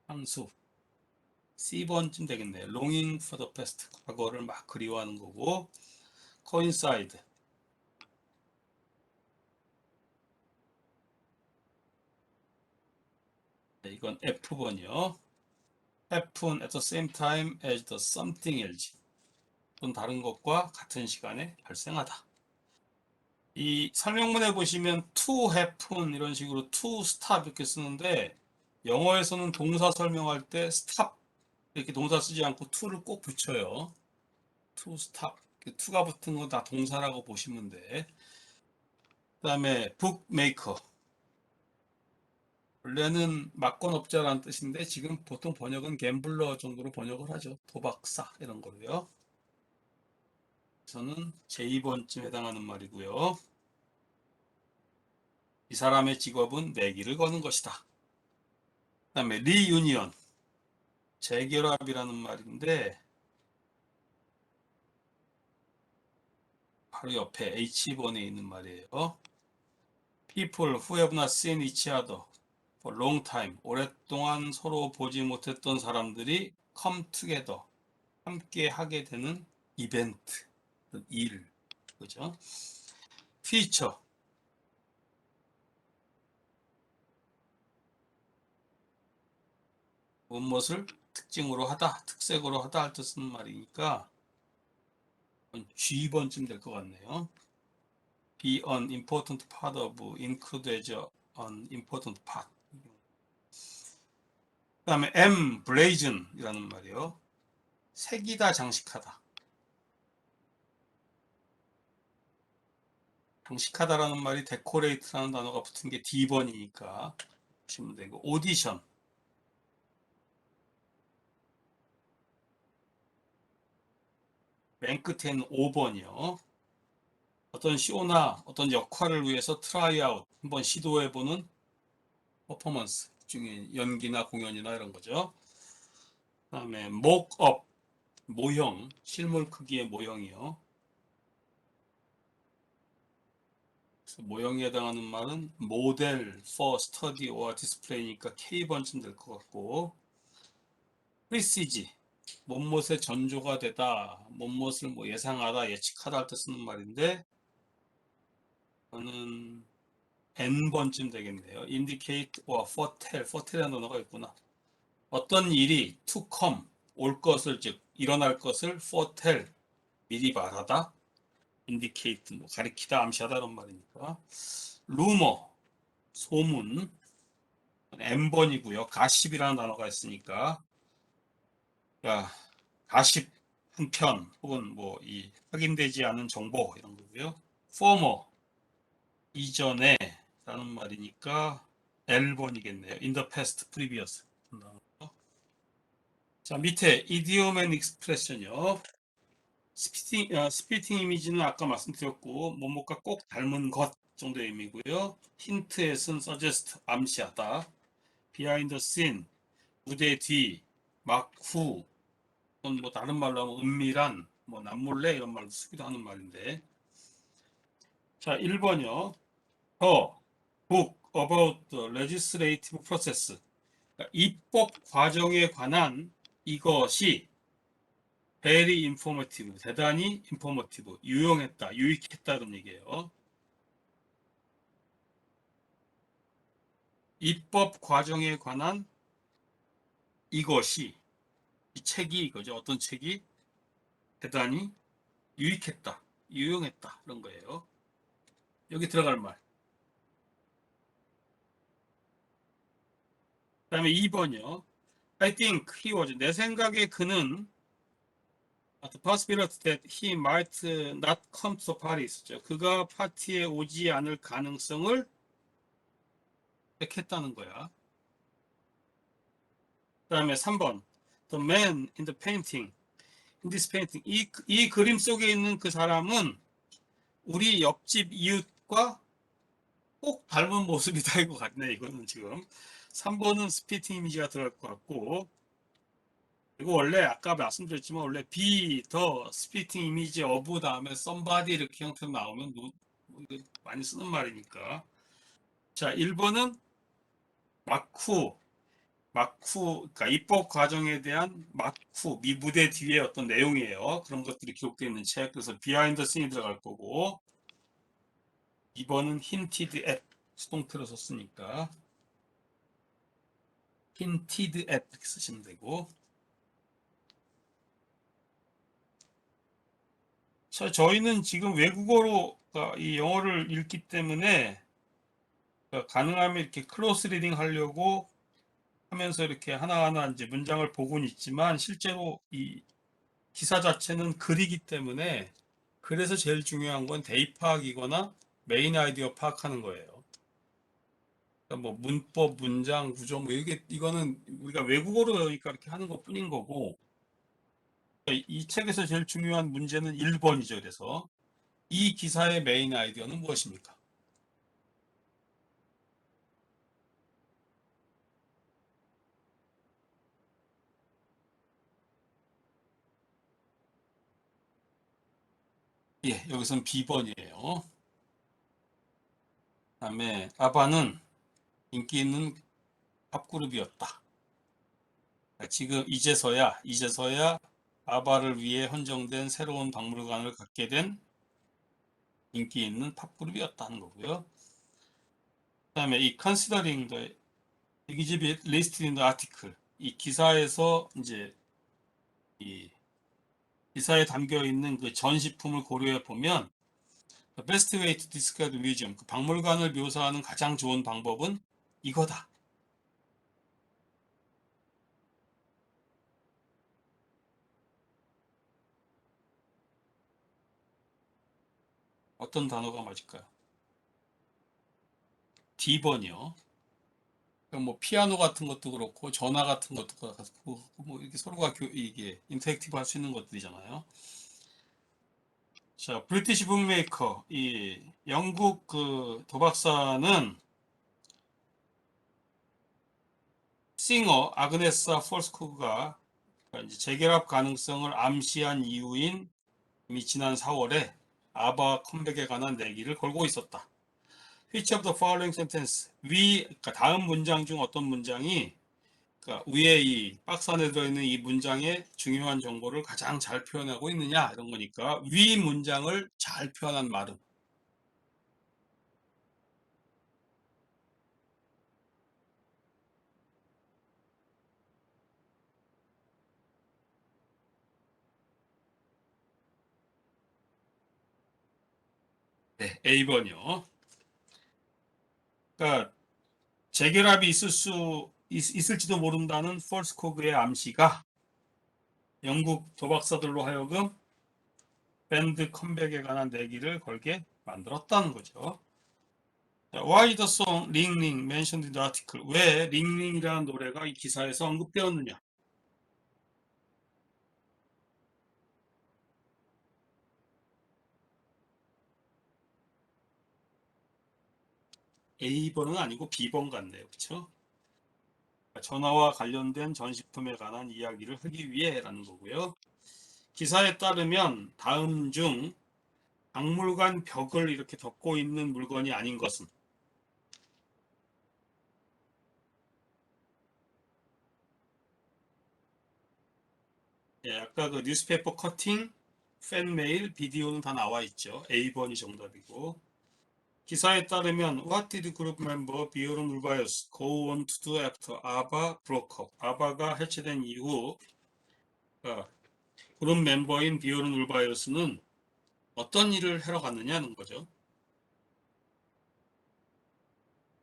Speaker 1: 향수. C번쯤 되겠네. longing for the past, 과거를 막 그리워하는 거고. coincide, 네, 이건 F번이요. happen at the same time as the something else. 또 다른 것과 같은 시간에 발생하다. 이 설명문에 보시면 to happen 이런 식으로 to stop 이렇게 쓰는데 영어에서는 동사 설명할 때 stop 이렇게 동사 쓰지 않고 to를 꼭 붙여요. to stop. to가 붙은 거 다 동사라고 보시면 돼. 그다음에 bookmaker. 원래는 막권업자라는 뜻인데 지금 보통 번역은 갬블러 정도로 번역을 하죠. 도박사 이런 거로요. 저는 제2번쯤 해당하는 말이고요. 이 사람의 직업은 내기를 거는 것이다. 그다음에 리유니언, 재결합이라는 말인데 바로 옆에 H번에 있는 말이에요. People who have not seen each other for long time. 오랫동안 서로 보지 못했던 사람들이 come together. 함께 하게 되는 이벤트, 일, 그죠? feature, 무엇을 특징으로 하다, 특색으로 하다 할 때 쓰는 말이니까 G번쯤 될 것 같네요. be an important part of, include as an important part. 그 다음에 M, brazen이라는 말이요. 색이다, 장식하다. 장식하다라는 말이 decorate라는 단어가 붙은 게 D번이니까 보시면 되고, 오디션. 맨 끝에는 5번이요. 어떤 쇼나 어떤 역할을 위해서 트라이아웃, 한번 시도해보는 퍼포먼스 중에 연기나 공연이나 이런 거죠. 그다음에 목업, 모형, 실물 크기의 모형이요. 그래서 모형에 해당하는 말은 모델 for study or display니까 K번쯤 될 것 같고, 프리시지, 못못의 전조가 되다, 못못을 뭐 예상하다, 예측하다 할 때 쓰는 말인데, 저는 N번쯤 되겠네요. indicate or foretell, foretell이라는 단어가 있구나. 어떤 일이 to come, 올 것을, 즉 일어날 것을 foretell, 미리 말하다, indicate, 뭐 가리키다, 암시하다 이런 말이니까. rumor, 소문, N번이고요. 가십이라는 단어가 있으니까, 야, 가십 한 편, 혹은 뭐 이 확인되지 않은 정보 이런 거고요. former, 이전에 라는 말이니까 L번이겠네요. in the past, previous. 자, 밑에 idiom and expression이요. 스피팅 이미지는 아까 말씀드렸고, 뭐뭐가 꼭 닮은 것 정도의 의미고요. 힌트의 쓴 suggest, 암시하다. behind the scene, 무대 뒤, 막후, 또는 뭐 다른 말로 하면 은밀한, 뭐 남몰래 이런 말도 쓰기도 하는 말인데. 자, 1번이요. The book about the legislative process. 그러니까 입법 과정에 관한 이것이 very informative, 대단히 informative, 유용했다, 유익했다는 얘기예요. 입법 과정에 관한 이것이, 이 책이 이거죠. 어떤 책이 대단히 유익했다, 유용했다 그런 거예요. 여기 들어갈 말. 그다음에 2번이요. I think he was. 내 생각에 그는 the possibility that he might not come to the party 있었죠. 그가 파티에 오지 않을 가능성을 택했다는 거야. 그다음에 3번. The man in the painting. In this painting. 이 그림 속에 있는 그 사람은 우리 옆집 이웃과 꼭 닮은 모습이다 이거 같네. 이거는 지금 3번은 스피팅 이미지가 들어갈 것 같고, 이거 원래 아까 말씀드렸지만 원래 be the spitting image of 다음에 somebody 이렇게 형태로 나오면 많이 쓰는 말이니까. 자, 1번은 마쿠, 그러니까 입법 과정에 대한 마쿠, 무대 뒤에 어떤 내용이에요. 그런 것들이 기록되어 있는 책. 그래서 비하인드 씬이 들어갈 거고, 2번은 hinted at, 수동태로 썼으니까 hinted at 이렇게 쓰시면 되고. 자, 저희는 지금 외국어로 이 영어를 읽기 때문에 가능하면 이렇게 클로스 리딩 하려고 하면서 이렇게 하나하나 이제 문장을 보고는 있지만 실제로 이 기사 자체는 글이기 때문에, 그래서 제일 중요한 건 대입 파악이거나 메인 아이디어 파악하는 거예요. 그러니까 뭐 문법, 문장, 구조 뭐 이거는 우리가 외국어로 배우니까 이렇게 하는 것뿐인 거고, 이 책에서 제일 중요한 문제는 1번이죠. 그래서 이 기사의 메인 아이디어는 무엇입니까? 예, 여기서는 B번이에요. 그다음에 아바는 인기 있는 팝그룹이었다. 지금 이제서야 아바를 위해 헌정된 새로운 박물관을 갖게 된 인기 있는 팝그룹이었다는 거고요. 그다음에 이 considering the exhibit listed in the article, 이 기사에서 이제 이 기사에 담겨 있는 그 전시품을 고려해 보면 the best way to describe the museum, 그 박물관을 묘사하는 가장 좋은 방법은 이거다. 어떤 단어가 맞을까요? D번이요. 뭐 피아노 같은 것도 그렇고 전화 같은 것도 그렇고 뭐 이렇게 서로가 이게 인터랙티브 할 수 있는 것들이잖아요. 자, 브리티시 북메이커, 이 영국 그 도박사는 싱어 아그네사 폴스코그가 이제 재결합 가능성을 암시한 이유인 이미 지난 4월에 아바 컴백에 관한 내기를 걸고 있었다. Which of the following sentence? 그러니까 다음 문장 중 어떤 문장이 그러니까 위에 이 박스 안에 들어있는 이 문장의 중요한 정보를 가장 잘 표현하고 있느냐 이런 거니까 위 문장을 잘 표현한 말은 네, A번이요. 그러니까 재결합이 있을지도 모른다는 폴스코그의 암시가 영국 도박사들로 하여금 밴드 컴백에 관한 내기를 걸게 만들었다는 거죠. Why the song Ring Ring mentioned in the article? 왜 링링이라는 노래가 이 기사에서 언급되었느냐? A번은 아니고 B번 같네요. 그렇죠? 전화와 관련된 전시품에 관한 이야기를 하기 위해라는 거고요. 기사에 따르면 다음 중 박물관 벽을 이렇게 덮고 있는 물건이 아닌 것은 예, 아까 그 뉴스페이퍼 커팅, 팬메일, 비디오는 다 나와 있죠. A번이 정답이고 기사에 따르면 What did group member 비오른 울바이오스 go on to do after ABBA broke up? 아바가 해체된 이후 어, 그룹 멤버인 비오른 울바이오스는 어떤 일을 하러 갔느냐는 거죠.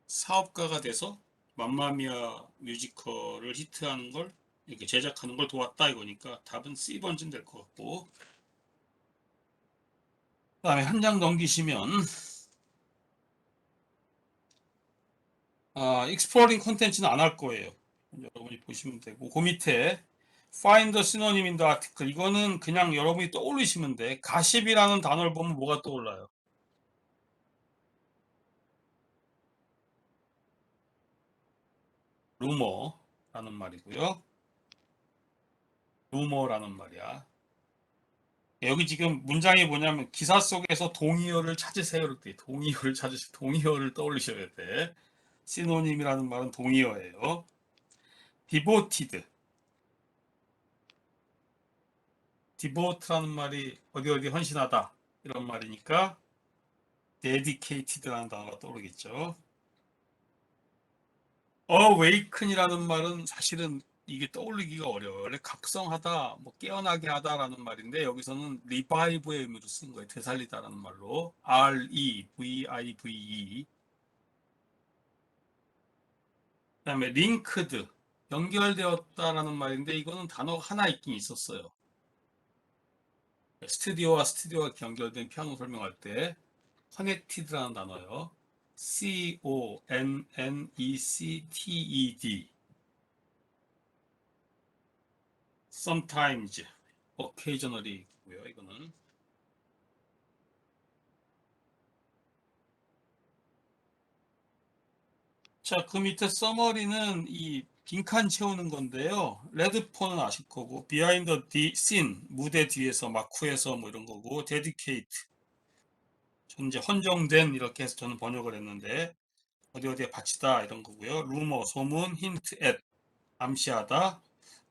Speaker 1: 사업가가 돼서 맘마미아 뮤지컬을 히트하는 걸 이렇게 제작하는 걸 도왔다 이거니까 답은 C번쯤 될 것 같고 그다음에 한 장 넘기시면 익스플로링 콘텐츠는 안 할 거예요. 여러분이 보시면 되고 그 밑에 Find the synonym in the article 이거는 그냥 여러분이 떠올리시면 돼. 가십이라는 단어를 보면 뭐가 떠올라요? 루머라는 말이고요. 루머라는 말이야. 여기 지금 문장이 뭐냐면 기사 속에서 동의어를 찾으세요. 이렇게 동의어를 찾으시 동의어를 떠올리셔야 돼. 시노님이라는 말은 동의어예요. 디보티드, 디보트라는 말이 어디 어디 헌신하다 이런 말이니까 dedicated라는 단어가 떠오르겠죠. awaken이라는 말은 사실은 이게 떠올리기가 어려워요. 원래 각성하다, 뭐 깨어나게 하다라는 말인데 여기서는 revive의 의미로 쓴 거예요. 되살리다라는 말로 revive. 그다음에 linked 연결되었다라는 말인데 이거는 단어가 하나 있긴 있었어요. 스튜디오와 스튜디오가 연결된 피아노 설명할 때 connected라는 단어요. connected. sometimes, occasionally고요. 이거는 자, 그 밑에 서머리는 이 빈칸 채우는 건데요. 레드폰은 아실 거고, 비하인드 디 씬 무대 뒤에서 마쿠에서 뭐 이런 거고, 데디케이트 이제 헌정된 이렇게 해서 저는 번역을 했는데 어디 어디에 바치다 이런 거고요. 루머 소문, 힌트 앳 암시하다,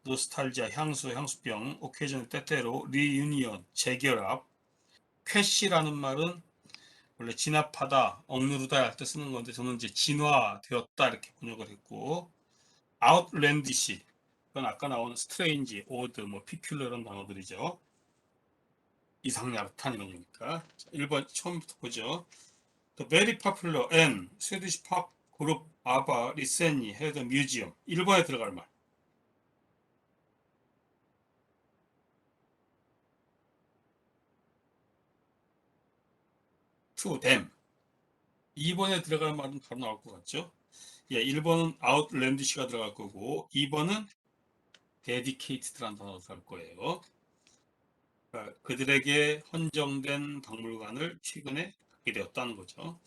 Speaker 1: 노스탈지아 향수 향수병, 오케이전 때때로 리유니언 재결합, 쾌시라는 말은 원래 진압하다, 억누르다 할 때 쓰는 건데 저는 이제 진화되었다 이렇게 번역을 했고 아웃랜디시 그건 아까 나온 스트레인지, 오드, 뭐 피큘러 이런 단어들이죠. 이상야릇한 이런 거니까 1번 처음부터 보죠. The very popular and Swedish pop group ABBA recently had a museum. 1번에 들어갈 말. To them. 2번에 들어갈 말은 바로 나올 것 같죠? 예, 1번은 outlandish가 들어갈 거고 2번은 dedicated라는 단어가 들어갈 거예요. 그들에게 헌정된 박물관을 최근에 갖게 되었다는 거죠.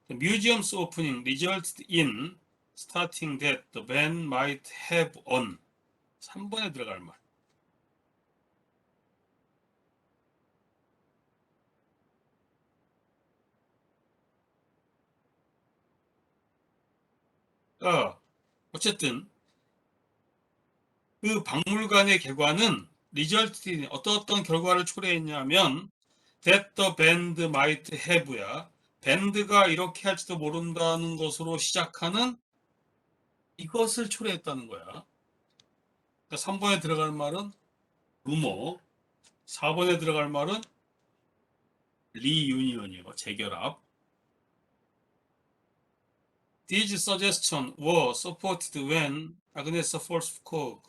Speaker 1: The museum's opening resulted in starting that the band might have on. 3번에 들어갈 말. 어쨌든 그 박물관의 개관은 resulted in 어떤 결과를 초래했냐면 that the band might have야. 밴드가 이렇게 할지도 모른다는 것으로 시작하는 이것을 초래했다는 거야. 그러니까 3번에 들어갈 말은 루머, 4번에 들어갈 말은 리유니언이요, 재결합. These suggestions were supported when Agnes Folskog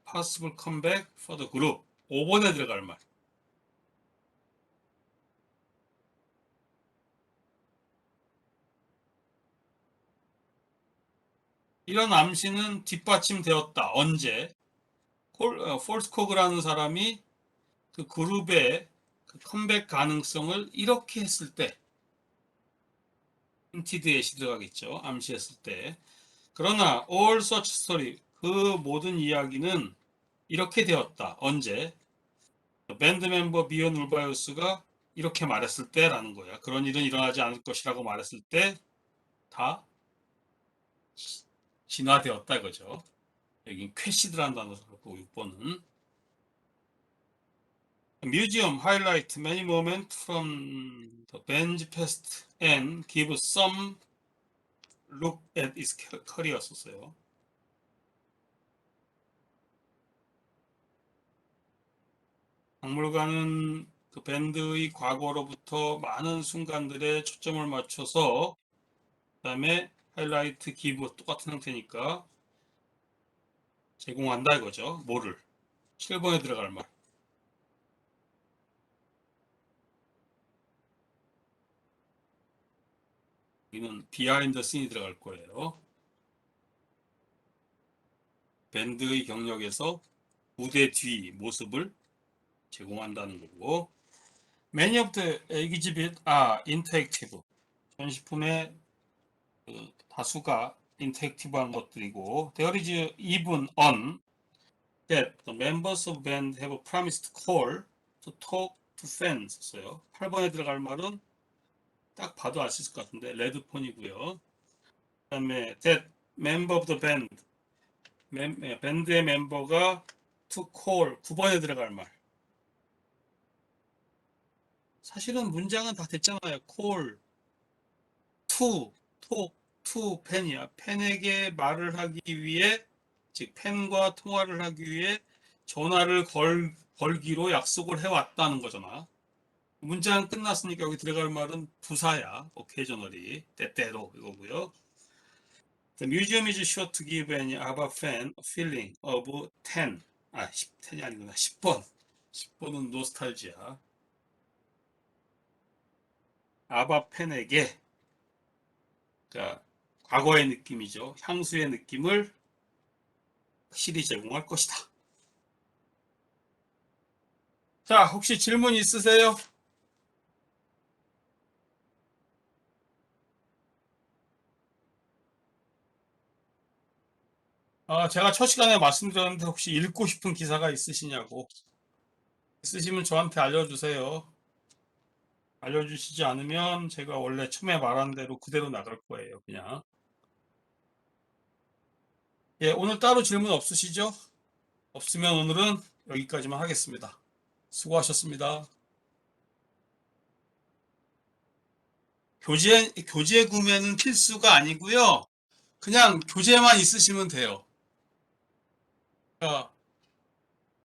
Speaker 1: possible comeback for the group. 5번에 들어갈 말. 이런 암시는 뒷받침되었다. 언제? 폴스코그라는 사람이 그 그룹의 그 컴백 가능성을 이렇게 했을 때, 힌티드에 들어가겠죠. 암시했을 때. 그러나 all such story, 그 모든 이야기는 이렇게 되었다. 언제? 밴드 멤버 비온 울바이오스가 이렇게 말했을 때라는 거야. 그런 일은 일어나지 않을 것이라고 말했을 때 다 진화되었다 이거죠. 여기 쾌시드라는 단어 썼고 6번은 Museum highlight many moments from the band's past and give some look at its career 썼어요. 박물관은 그 밴드의 과거로부터 많은 순간들에 초점을 맞춰서 그다음에 하이라이트 기브 똑같은 형태니까 제공한다 이거죠. 뭐를? 7번에 들어갈 말. 여기는 비하인드 씬이 들어갈 거예요. 밴드의 경력에서 무대 뒤 모습을 제공한다는 거고. Many of the exhibit are interactive. 전시품의 그 다수가 인터랙티브한 것들이고 There is even on that the members of band have promised to call to talk to fans 썼어요. 8번에 들어갈 말은 딱 봐도 알 수 있을 것 같은데 레드폰이고요. 그다음에 that member of the band 밴드의 멤버가 to call 9번에 들어갈 말. 사실은 문장은 다 됐잖아요. call to talk to 팬이야. 팬에게 말을 하기 위해 즉 팬과 통화를 하기 위해 전화를 걸기로 약속을 해왔다는 거잖아. 문장 끝났으니까 여기 들어갈 말은 부사야. occasionally 때때로 이거고요. The museum is sure to give any ABBA fan a feeling of 10. 10이 아니구나. 10번. 10번은 노스탈지아. 아바 팬에게 그러니까 과거의 느낌이죠. 향수의 느낌을 확실히 제공할 것이다. 자, 혹시 질문 있으세요? 제가 첫 시간에 말씀드렸는데 혹시 읽고 싶은 기사가 있으시냐고. 있으시면 저한테 알려주세요. 알려주시지 않으면 제가 원래 처음에 말한 대로 그대로 나갈 거예요, 그냥. 예, 오늘 따로 질문 없으시죠? 없으면 오늘은 여기까지만 하겠습니다. 수고하셨습니다. 교재 구매는 필수가 아니고요. 그냥 교재만 있으시면 돼요. 자,